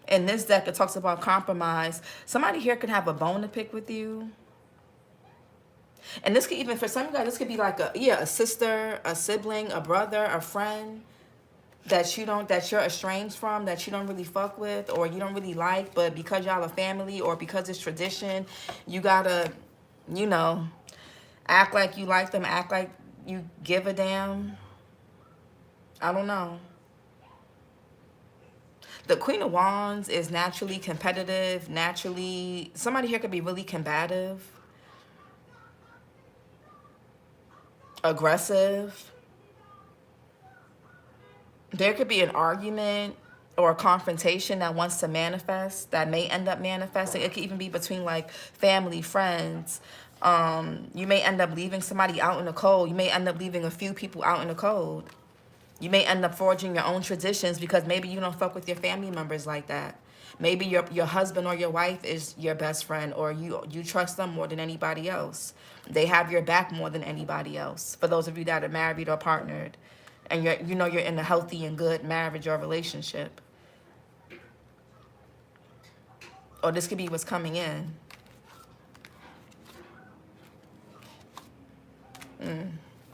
In this deck, it talks about compromise. Somebody here could have a bone to pick with you. And this could even, for some of you guys, this could be like a sister, a sibling, a brother, a friend that you're estranged from, that you don't really fuck with, or you don't really like, but because y'all are family, or because it's tradition, you gotta, act like you like them, act like you give a damn. I don't know. The Queen of Wands is naturally competitive, somebody here could be really combative, aggressive. There could be an argument or a confrontation that wants to manifest, that may end up manifesting. It could even be between like family, friends. You may end up leaving somebody out in the cold. You may end up leaving a few people out in the cold. You may end up forging your own traditions because maybe you don't fuck with your family members like that. Maybe your husband or your wife is your best friend, or you trust them more than anybody else. They have your back more than anybody else. For those of you that are married or partnered, and you're in a healthy and good marriage or relationship. Or this could be what's coming in.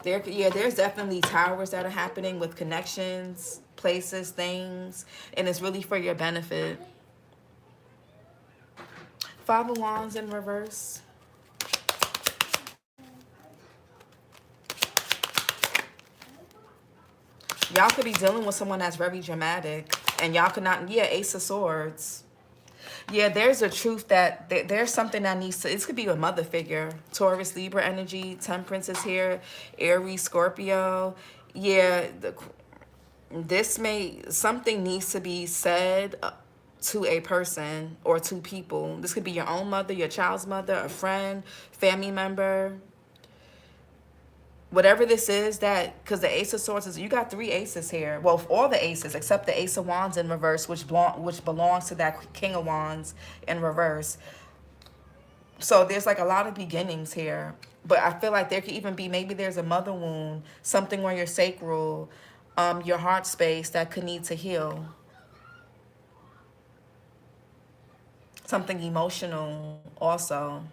There's definitely towers that are happening with connections, places, things, and it's really for your benefit. Five of Wands in reverse. Y'all could be dealing with someone that's very dramatic, and y'all could not, Ace of Swords. Yeah, there's a truth that there's something that needs to, this could be a mother figure. Taurus, Libra energy, Temperance is here, Aries, Scorpio. Yeah, something needs to be said to a person or to people. This could be your own mother, your child's mother, a friend, family member. Whatever this is, because the Ace of Swords is, you got three aces here. Well, all the aces except the Ace of Wands in reverse, which belongs to that King of Wands in reverse. So there's like a lot of beginnings here. But I feel like there could even be, maybe there's a mother wound, something where your sacral, your heart space that could need to heal. Something emotional also.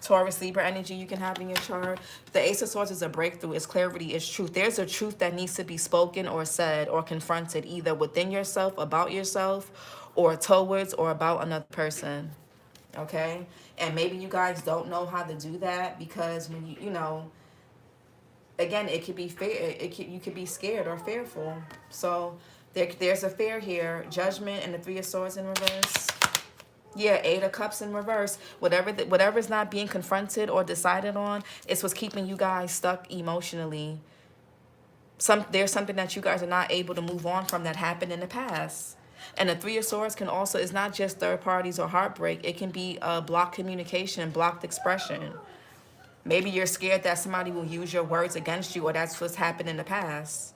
Taurus, Libra energy you can have in your chart. The Ace of Swords is a breakthrough. It's clarity. It's truth. There's a truth that needs to be spoken or said or confronted, either within yourself, about yourself, or towards or about another person. Okay? And maybe you guys don't know how to do that because when again, it could be fear. You could be scared or fearful. So there's a fear here. Judgment and the Three of Swords in reverse. Yeah, Eight of Cups in reverse. Whatever's not being confronted or decided on, it's what's keeping you guys stuck emotionally. There's something that you guys are not able to move on from that happened in the past. And the Three of Swords also, it's not just third parties or heartbreak. It can be blocked communication, blocked expression. Maybe you're scared that somebody will use your words against you, or that's what's happened in the past.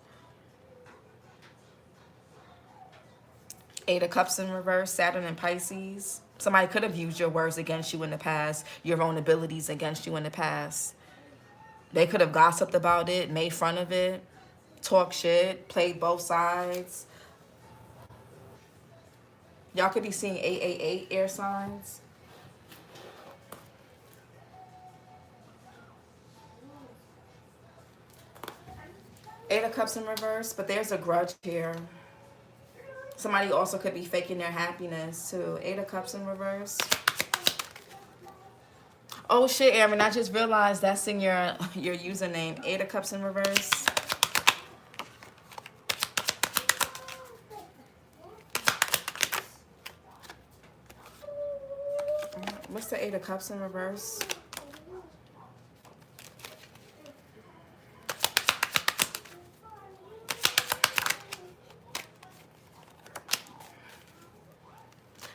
Eight of Cups in reverse, Saturn and Pisces. Somebody could have used your words against you in the past, your vulnerabilities against you in the past. They could have gossiped about it, made fun of it, talked shit, played both sides. Y'all could be seeing 888 air signs. Eight of Cups in reverse, but there's a grudge here. Somebody also could be faking their happiness too. Eight of Cups in reverse. Oh shit, Aaron, I just realized that's in your username. Eight of Cups in reverse. the Eight of Cups in reverse.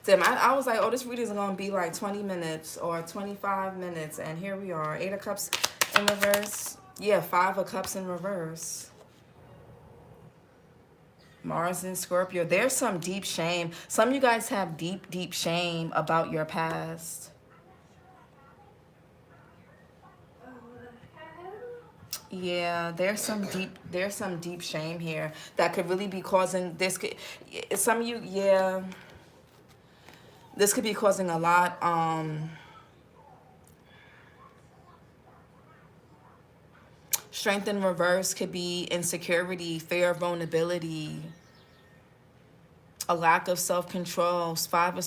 Damn, I was like, oh, this reading is going to be like 20 minutes or 25 minutes. And here we are. Eight of Cups in reverse. Yeah, Five of Cups in reverse. Mars in Scorpio. There's some deep shame. Some of you guys have deep, deep shame about your past. Yeah, there's some deep shame here that could really be causing this. Some of you, yeah, this could be causing a lot. Strength in reverse could be insecurity, fear of vulnerability, a lack of self-control.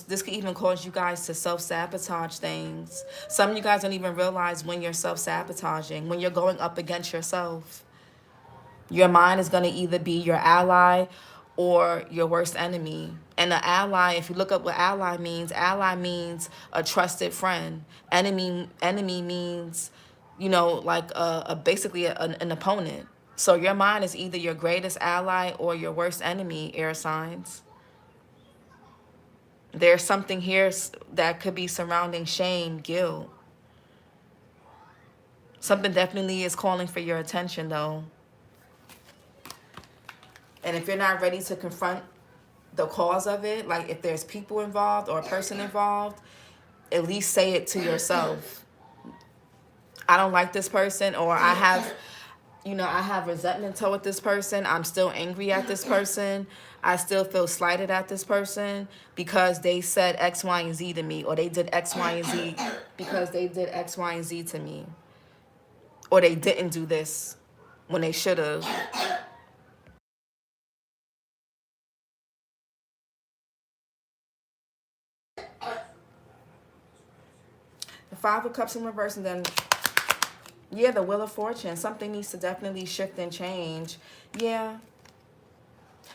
This could even cause you guys to self-sabotage things. Some of you guys don't even realize when you're self-sabotaging, when you're going up against yourself. Your mind is going to either be your ally or your worst enemy. And an ally, if you look up what ally means a trusted friend. Enemy means, you know, like basically an opponent. So your mind is either your greatest ally or your worst enemy, air signs. There's something here that could be surrounding shame, guilt. Something definitely is calling for your attention, though. And if you're not ready to confront the cause of it, like if there's people involved or a person involved, at least say it to yourself. I don't like this person, or I have resentment toward this person. I'm still angry at this person. I still feel slighted at this person because they said X, Y, and Z to me, or they did X, Y, and Z because they did X, Y, and Z to me, or they didn't do this when they should have. The Five of Cups in reverse, and then, yeah, the Wheel of Fortune. Something needs to definitely shift and change. Yeah.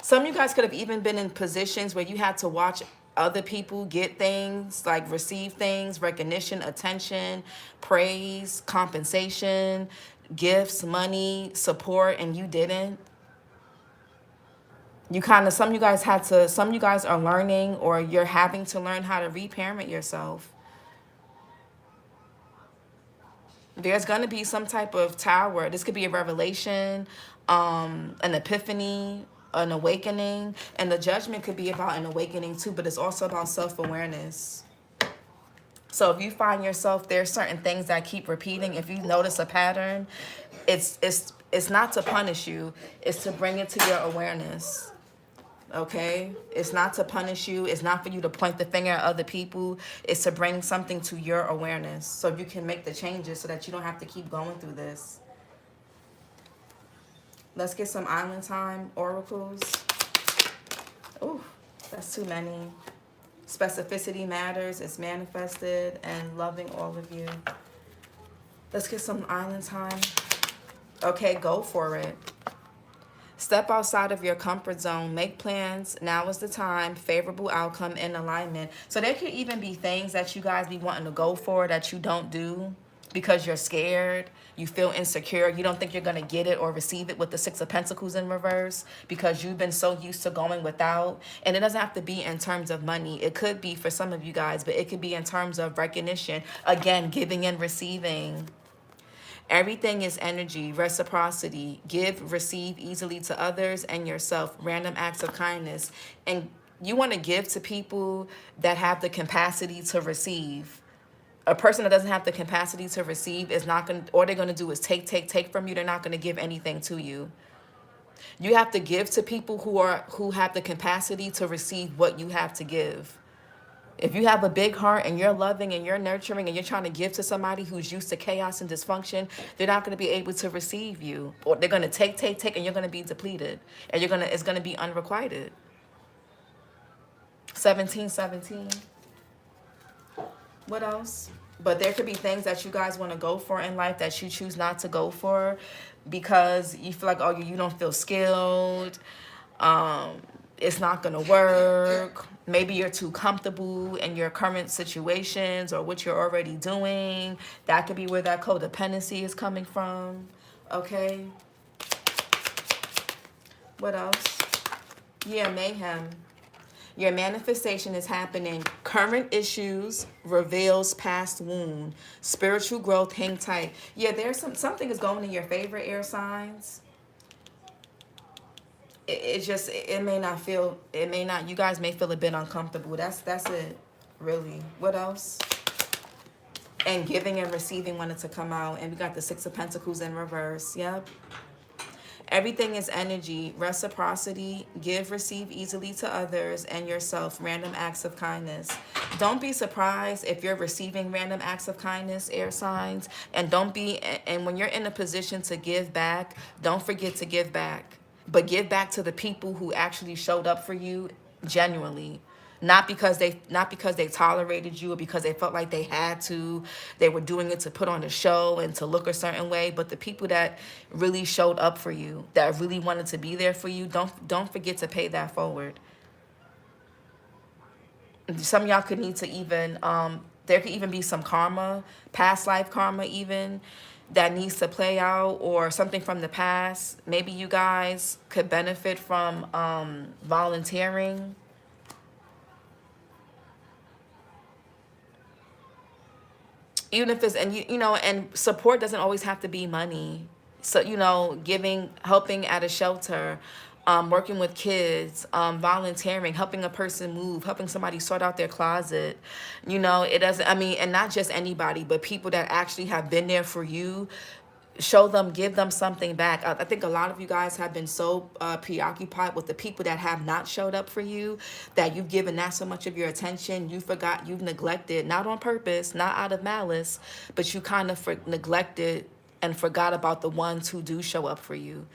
Some of you guys could have even been in positions where you had to watch other people get things, like receive things, recognition, attention, praise, compensation, gifts, money, support, and you didn't. Some of you guys are learning, or you're having to learn how to reparent yourself. There's going to be some type of tower. This could be a revelation, an epiphany, an awakening. And the Judgment could be about an awakening too, but it's also about self-awareness. So if you find yourself, there's certain things that keep repeating. If you notice a pattern, it's not to punish you. It's to bring it to your awareness. Okay? It's not to punish you. It's not for you to point the finger at other people. It's to bring something to your awareness so you can make the changes so that you don't have to keep going through this. Let's get some island time oracles. Ooh, that's too many. Specificity matters. It's manifested, and loving all of you. Let's get some island time. Okay, go for it. Step outside of your comfort zone. Make plans. Now is the time. Favorable outcome in alignment. So there could even be things that you guys be wanting to go for that you don't do because you're scared. You feel insecure. You don't think you're going to get it or receive it with the Six of Pentacles in reverse because you've been so used to going without. And it doesn't have to be in terms of money. It could be for some of you guys, but it could be in terms of recognition. Again, giving and receiving. Everything is energy, reciprocity. Give, receive easily to others and yourself. Random acts of kindness. And you want to give to people that have the capacity to receive. A person that doesn't have the capacity to receive is not going to, all they're going to do is take from you. They're not going to give anything to you. You have to give to people who have the capacity to receive what you have to give. If you have a big heart and you're loving and you're nurturing and you're trying to give to somebody who's used to chaos and dysfunction, they're not going to be able to receive you. Or they're going to take, and you're going to be depleted. And it's going to be unrequited. 1717. What else? But there could be things that you guys want to go for in life that you choose not to go for because you feel like, oh, you don't feel skilled. It's not going to work. Maybe you're too comfortable in your current situations or what you're already doing. That could be where that codependency is coming from. Okay. What else? Yeah, mayhem. Your manifestation is happening. Current issues reveals past wound. Spiritual growth, hang tight. Yeah, there's something is going in your favor, air signs. It may not feel, you guys may feel a bit uncomfortable. That's it, really. What else? And giving and receiving wanted to come out. And we got the Six of Pentacles in reverse. Yep. Everything is energy, reciprocity, give, receive easily to others and yourself, random acts of kindness. Don't be surprised if you're receiving random acts of kindness, air signs, and when you're in a position to give back, don't forget to give back. But give back to the people who actually showed up for you genuinely. Not because they tolerated you or because they felt like they had to. They were doing it to put on a show and to look a certain way. But the people that really showed up for you, that really wanted to be there for you, don't forget to pay that forward. Some of y'all could need to even, there could even be some karma, past life karma even, that needs to play out, or something from the past. Maybe you guys could benefit from volunteering. Even if it's, and and support doesn't always have to be money. So, giving, helping at a shelter, working with kids, volunteering, helping a person move, helping somebody sort out their closet. It doesn't, and not just anybody, but people that actually have been there for you. Show them, give them something back. I think a lot of you guys have been so preoccupied with the people that have not showed up for you, that you've given that so much of your attention. You forgot, you've neglected, not on purpose, not out of malice, but you kind of neglected and forgot about the ones who do show up for you.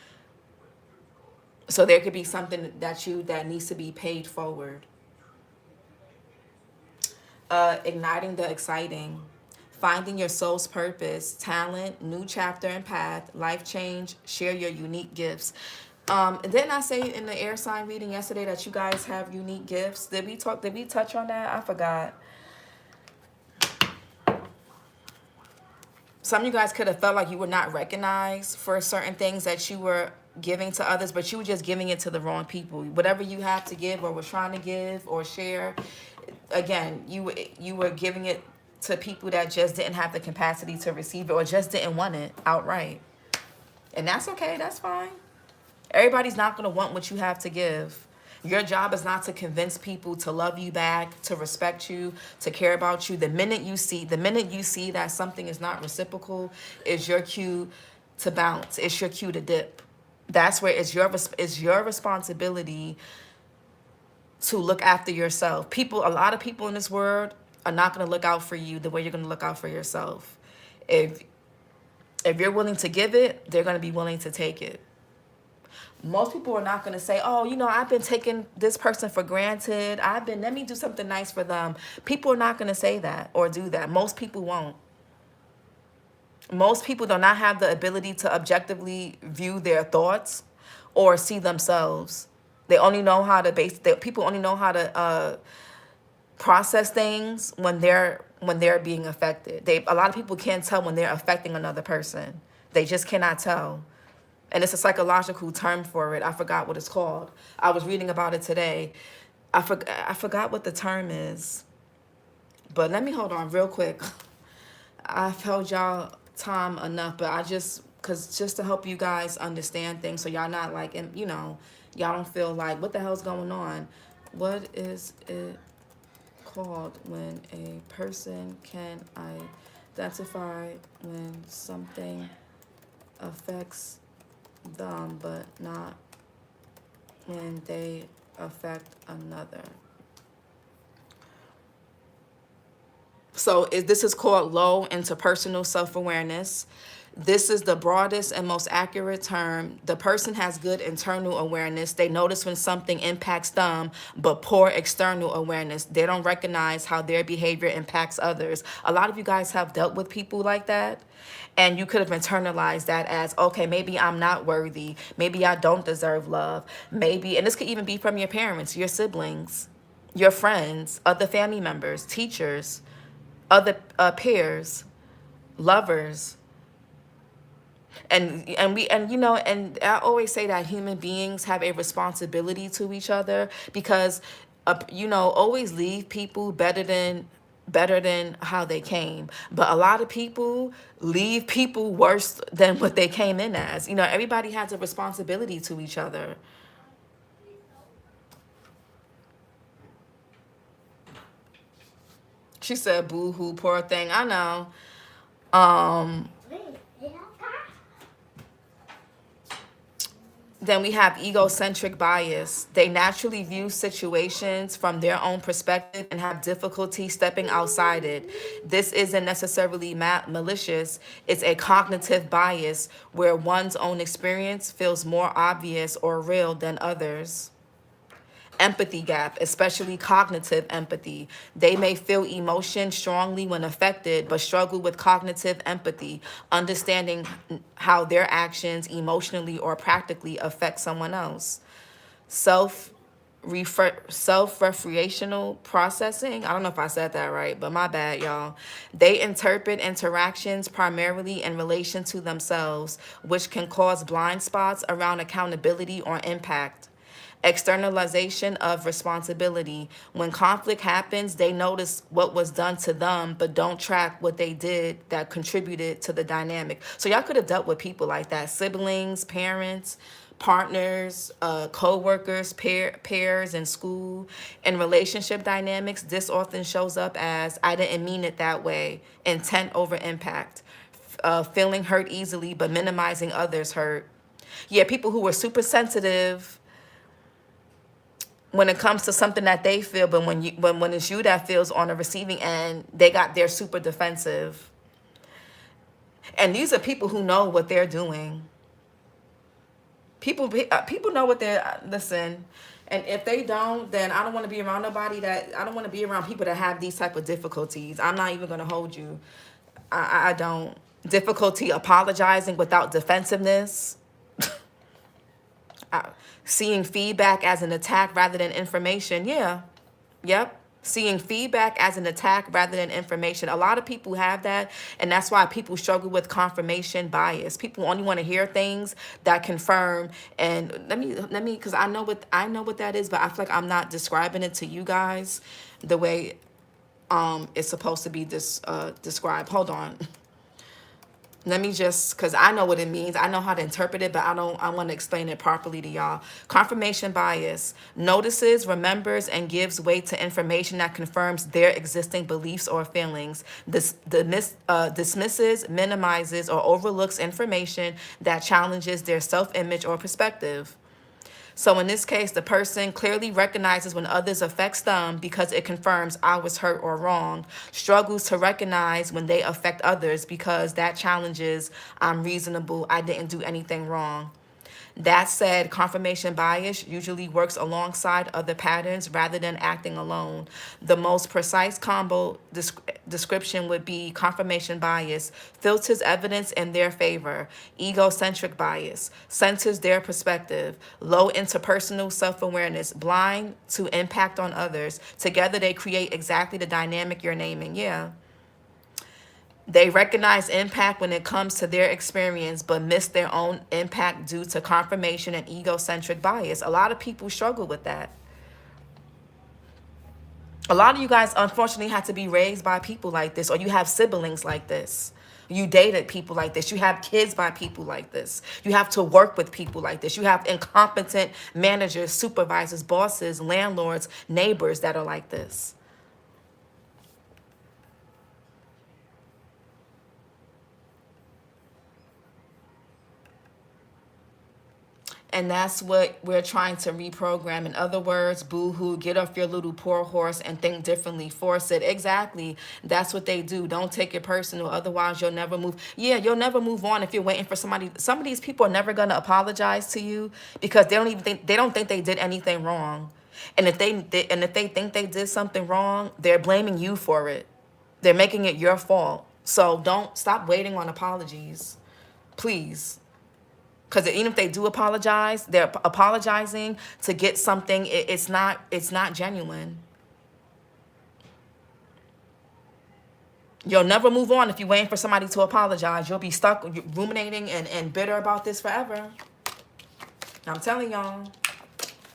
So there could be something that needs to be paid forward. Igniting the exciting. Finding your soul's purpose, talent, new chapter and path, life change, share your unique gifts. Didn't I say in the air sign reading yesterday that you guys have unique gifts? Did we touch on that? I forgot. Some of you guys could have felt like you were not recognized for certain things that you were giving to others, but you were just giving it to the wrong people. Whatever you have to give or were trying to give or share, again, you were giving it to people that just didn't have the capacity to receive it or just didn't want it outright. And that's okay. That's fine. Everybody's not going to want what you have to give. Your job is not to convince people to love you back, to respect you, to care about you. The minute you see that something is not reciprocal, is your cue to bounce. It's your cue to dip. That's where it's your responsibility to look after yourself. A lot of people in this world are not going to look out for you the way you're going to look out for yourself. If you're willing to give it, they're going to be willing to take it. Most people are not going to say, oh, I've been taking this person for granted. Let me do something nice for them. People are not going to say that or do that. Most people won't. Most people do not have the ability to objectively view their thoughts or see themselves. People only know how to process things when they're being affected. A lot of people can't tell when they're affecting another person. They just cannot tell. And it's a psychological term for it. I forgot what it's called. I was reading about it today. I forgot what the term is. But let me hold on real quick. I've held y'all time enough, but just to help you guys understand things, so y'all not like, y'all don't feel like, what the hell's going on? What is it called when a person can identify when something affects them but not when they affect another? So this is called low interpersonal self-awareness. This is the broadest and most accurate term. The person has good internal awareness. They notice when something impacts them, but poor external awareness. They don't recognize how their behavior impacts others. A lot of you guys have dealt with people like that, and you could have internalized that as, okay, maybe I'm not worthy. Maybe I don't deserve love. Maybe, and this could even be from your parents, your siblings. your friends, other family members, teachers, other peers, lovers. And you know, and I always say that human beings have a responsibility to each other, because you know, always leave people better than how they came. But a lot of people leave people worse than what they came in as. You know, everybody has a responsibility to each other. She said, boo hoo, poor thing. I know. Um, Then we have egocentric bias. They naturally view situations from their own perspective and have difficulty stepping outside it. This isn't necessarily malicious, it's a cognitive bias where one's own experience feels more obvious or real than others. Empathy gap, especially cognitive empathy. They may feel emotion strongly when affected, but struggle with cognitive empathy, understanding how their actions emotionally or practically affect someone else. Self self-referential processing. I don't know if I said that right, but my bad, y'all. They interpret interactions primarily in relation to themselves, which can cause blind spots around accountability or impact. Externalization of responsibility. When conflict happens, they notice what was done to them, but don't track what they did that contributed to the dynamic. So y'all could have dealt with people like that: siblings, parents, partners, co-workers, pairs in school. In relationship dynamics, this often shows up as "I didn't mean it that way," intent over impact, feeling hurt easily but minimizing others' hurt. Yeah, people who were super sensitive when it comes to something that they feel, but when it's you that feels on the receiving end, they're super defensive. And these are people who know what they're doing. People know what they're listen. And if they don't, then I don't want to be around nobody that I don't want to be around people that have these type of difficulties. I'm not even gonna hold you. I don't. Difficulty apologizing without defensiveness. uh, Seeing feedback as an attack rather than information. Yeah. Yep. Seeing feedback as an attack rather than information. A lot of people have that, and that's why people struggle with confirmation bias. People only want to hear things that confirm. And let me, because I know what that is, but I feel like I'm not describing it to you guys the way it's supposed to be described. Hold on. Let me just, because I know what it means. I know how to interpret it, but I want to explain it properly to y'all. Confirmation bias notices, remembers, and gives weight to information that confirms their existing beliefs or feelings. Dismisses, minimizes, or overlooks information that challenges their self-image or perspective. So in this case, the person clearly recognizes when others affects them because it confirms I was hurt or wrong, struggles to recognize when they affect others because that challenges I'm reasonable, I didn't do anything wrong. That said, confirmation bias usually works alongside other patterns rather than acting alone. The most precise combo description would be confirmation bias filters evidence in their favor, egocentric bias centers their perspective, low interpersonal self-awareness, blind to impact on others. Together they create exactly the dynamic you're naming. Yeah. They recognize impact when it comes to their experience, but miss their own impact due to confirmation and egocentric bias. A lot of people struggle with that. A lot of you guys, unfortunately, had to be raised by people like this, or you have siblings like this. You dated people like this. You have kids by people like this. You have to work with people like this. You have incompetent managers, supervisors, bosses, landlords, neighbors that are like this. And that's what we're trying to reprogram. In other words, boo-hoo, get off your little poor horse and think differently. Force it. Exactly. That's what they do. Don't take it personal. Otherwise, you'll never move. Yeah, you'll never move on if you're waiting for somebody. Some of these people are never going to apologize to you because they don't think they did anything wrong. And if they think they did something wrong, they're blaming you for it. They're making it your fault. So don't stop waiting on apologies. Please. Because even if they do apologize, they're apologizing to get something. It's not genuine. You'll never move on if you're waiting for somebody to apologize. You'll be stuck ruminating and bitter about this forever. I'm telling y'all.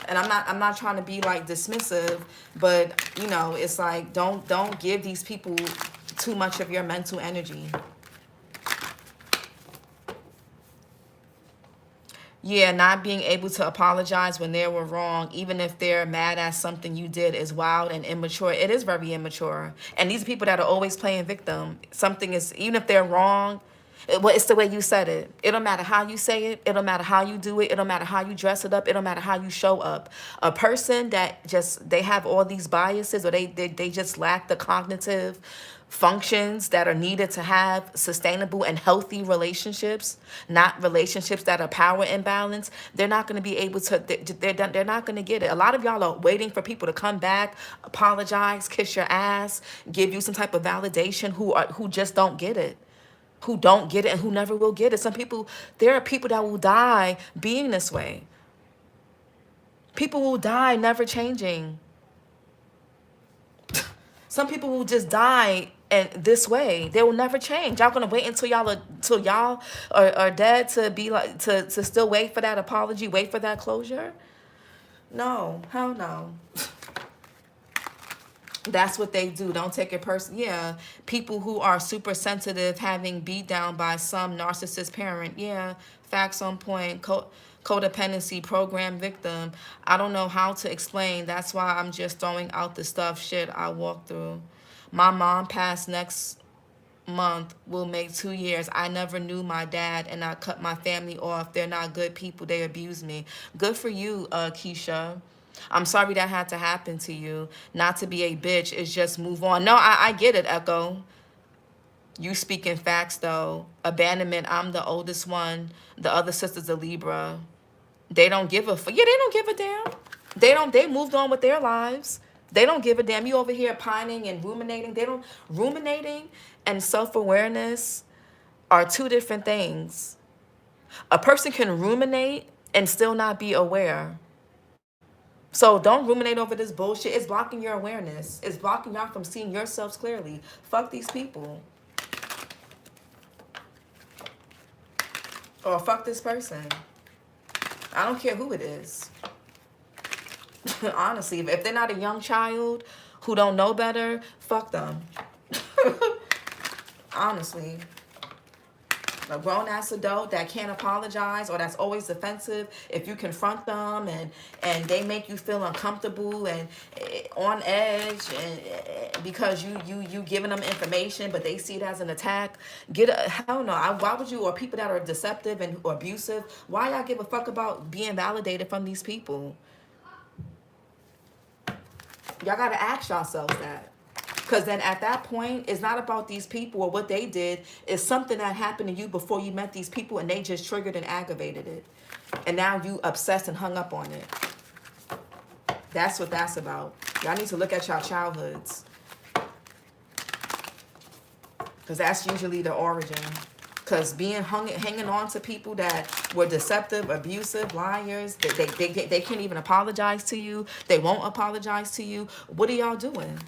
And I'm not trying to be like dismissive, but you know, it's like don't give these people too much of your mental energy. Yeah, not being able to apologize when they were wrong, even if they're mad at something you did, is wild and immature. It is very immature. And these are people that are always playing victim. Something is, even if they're wrong, well, it's the way you said it. It don't matter how you say it. It don't matter how you do it. It don't matter how you dress it up. It don't matter how you show up. A person that just, they have all these biases, or they just lack the cognitive functions that are needed to have sustainable and healthy relationships, not relationships that are power imbalance. They're not going to be able to, they're not going to get it. A lot of y'all are waiting for people to come back, apologize, kiss your ass, give you some type of validation, who just don't get it. Who don't get it and who never will get it. Some people, there are people that will die being this way. People will die never changing. Some people will just die and this way. They will never change. Y'all gonna wait until y'all are dead to be like to still wait for that apology, wait for that closure? No, hell no. That's what they do. Don't take it personally. Yeah, people who are super sensitive, having beat down by some narcissist parent. Yeah, facts on point. Codependency program victim. I don't know how to explain. That's why I'm just throwing out the stuff shit I walk through. My mom passed next month, will make 2 years. I never knew my dad and I cut my family off. They're not good people. They abuse me. Good for you, Keisha. I'm sorry that had to happen to you. Not to be a bitch is just move on. No, I get it, Echo. You speaking facts, though. Abandonment, I'm the oldest one. The other sister's a Libra. They don't give a yeah, they don't give a damn. They moved on with their lives. They don't give a damn. You over here pining and ruminating. Ruminating and self-awareness are two different things. A person can ruminate and still not be aware. So don't ruminate over this bullshit. It's blocking your awareness. It's blocking y'all from seeing yourselves clearly. Fuck these people. Or fuck this person. I don't care who it is. Honestly, if they're not a young child who don't know better, fuck them. Honestly. A grown-ass adult that can't apologize or that's always defensive, if you confront them and they make you feel uncomfortable and on edge and because you giving them information but they see it as an attack, hell no. Why would you, or people that are deceptive and or abusive, why y'all give a fuck about being validated from these people? Y'all gotta ask yourselves that. Because then at that point, it's not about these people or what they did. It's something that happened to you before you met these people and they just triggered and aggravated it. And now you obsessed and hung up on it. That's what that's about. Y'all need to look at y'all childhoods. Because that's usually the origin. Because hanging on to people that were deceptive, abusive, liars, they can't even apologize to you. They won't apologize to you. What are y'all doing?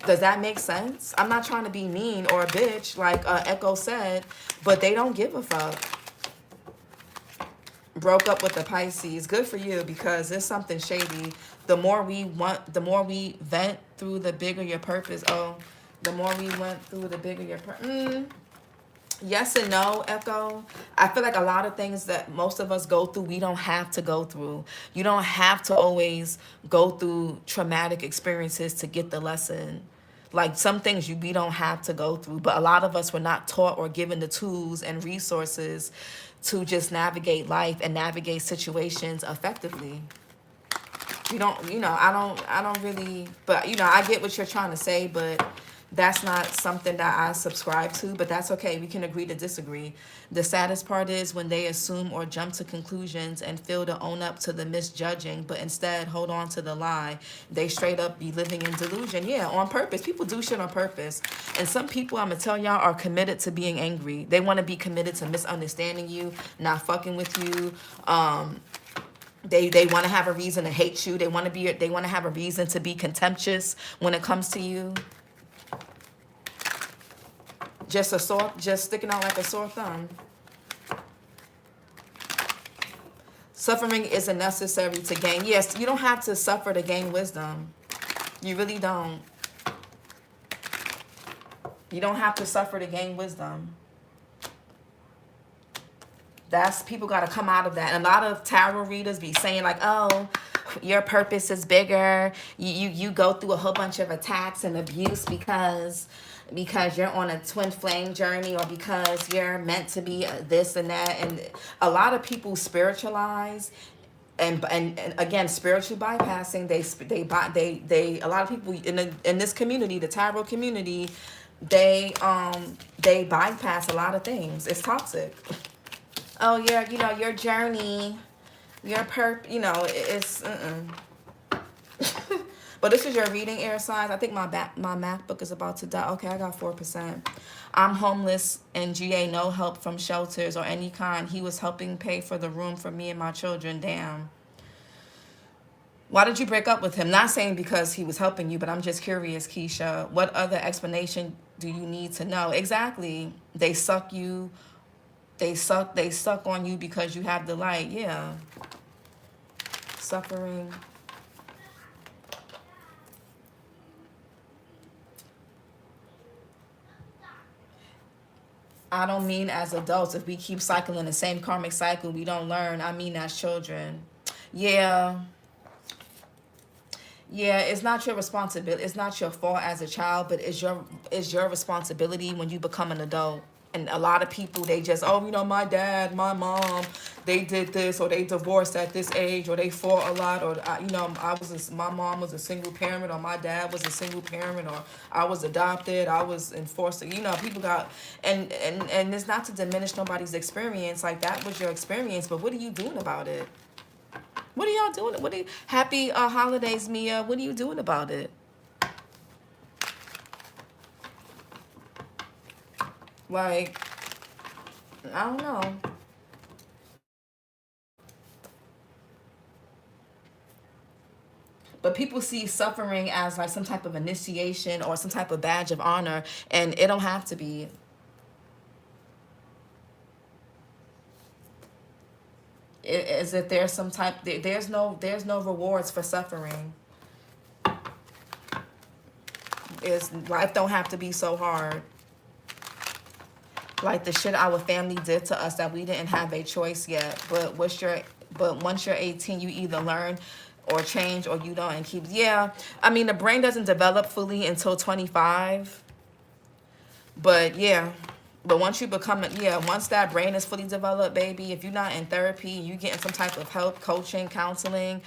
Does that make sense? I'm not trying to be mean or a bitch, like Echo said, but they don't give a fuck. Broke up with the Pisces. Good for you, because there's something shady. The more we vent through, the bigger your purpose. Oh, the more we went through, the bigger your purpose. Yes and no, Echo. I feel like a lot of things that most of us go through, we don't have to go through. You don't have to always go through traumatic experiences to get the lesson. Like some things we don't have to go through, but a lot of us were not taught or given the tools and resources to just navigate life and navigate situations effectively. I don't really, but I get what you're trying to say, but that's not something that I subscribe to, but that's okay. We can agree to disagree. The saddest part is when they assume or jump to conclusions and fail to own up to the misjudging, but instead hold on to the lie. They straight up be living in delusion. Yeah, on purpose. People do shit on purpose. And some people, I'm going to tell y'all, are committed to being angry. They want to be committed to misunderstanding you, not fucking with you. They want to have a reason to hate you. They want to have a reason to be contemptuous when it comes to you. just sticking out like a sore thumb. Suffering isn't necessary to gain. Yes, you don't have to suffer to gain wisdom. You really don't. You don't have to suffer to gain wisdom. That's, people got to come out of that. And a lot of tarot readers be saying like, oh, your purpose is bigger. You go through a whole bunch of attacks and abuse because you're on a twin flame journey, or because you're meant to be this and that. And a lot of people spiritualize, and again, spiritual bypassing. They a lot of people in this community, the tarot community, they bypass a lot of things. It's toxic. Oh, your journey, it's But this is your reading, air signs. I think my MacBook is about to die. Okay, I got 4%. I'm homeless and GA no help from shelters or any kind. He was helping pay for the room for me and my children. Damn. Why did you break up with him? Not saying because he was helping you, but I'm just curious, Keisha. What other explanation do you need to know? Exactly. They suck you. They suck on you because you have the light. Yeah. Suffering. I don't mean as adults. If we keep cycling the same karmic cycle, we don't learn. I mean as children. Yeah. Yeah, it's not your responsibility. It's not your fault as a child, but it's your responsibility when you become an adult. And a lot of people, they just, oh, my dad, my mom, they did this, or they divorced at this age, or they fought a lot, or my mom was a single parent, or my dad was a single parent, or I was adopted, I was enforced. People got, and it's not to diminish nobody's experience. Like, that was your experience, but what are you doing about it? What are y'all doing? Happy holidays, Mia. What are you doing about it? Like, I don't know. But people see suffering as like some type of initiation or some type of badge of honor, and it don't have to be. Is that there's some type, there's no rewards for suffering. Life don't have to be so hard. Like the shit our family did to us that we didn't have a choice yet. But once you're 18, you either learn or change, or you don't, and keep. Yeah, I mean, the brain doesn't develop fully until 25. But yeah. But once you become, once that brain is fully developed, baby, if you're not in therapy, you getting some type of help, coaching, counseling,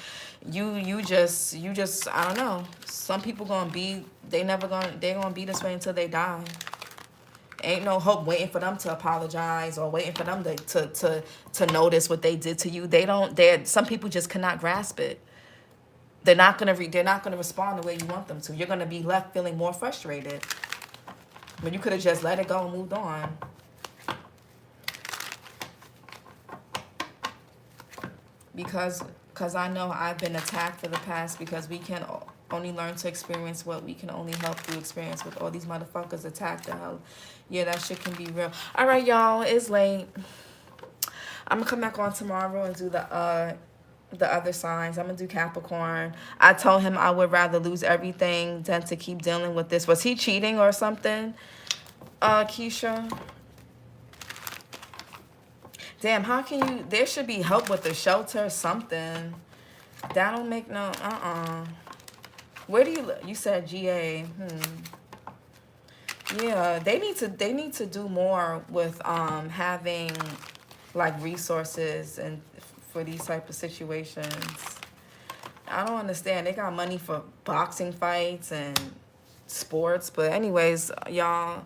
you just, I don't know. Some people they're gonna be this way until they die. Ain't no hope waiting for them to apologize or waiting for them to notice what they did to you. Some people just cannot grasp it. They're not gonna respond the way you want them to. You're gonna be left feeling more frustrated. But you could have just let it go and moved on. Because I know I've been attacked for the past, because we can only learn to experience what we can only help through experience. With all these motherfuckers attacked the hell. Yeah, that shit can be real. All right, y'all, it's late. I'm gonna come back on tomorrow and do the other signs. I'm gonna do Capricorn. I told him I would rather lose everything than to keep dealing with this. Was he cheating or something, Keisha? Damn, how can you? There should be help with the shelter or something. That don't make no. Where do you live? You said GA. Yeah, they need to do more with having like resources and for these type of situations. I don't understand. They got money for boxing fights and sports, but anyways, y'all,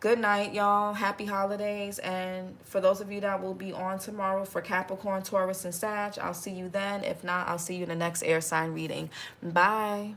good night, y'all. Happy holidays. And for those of you that will be on tomorrow for Capricorn, Taurus, and Sag, I'll see you then. If not, I'll see you in the next air sign reading. Bye.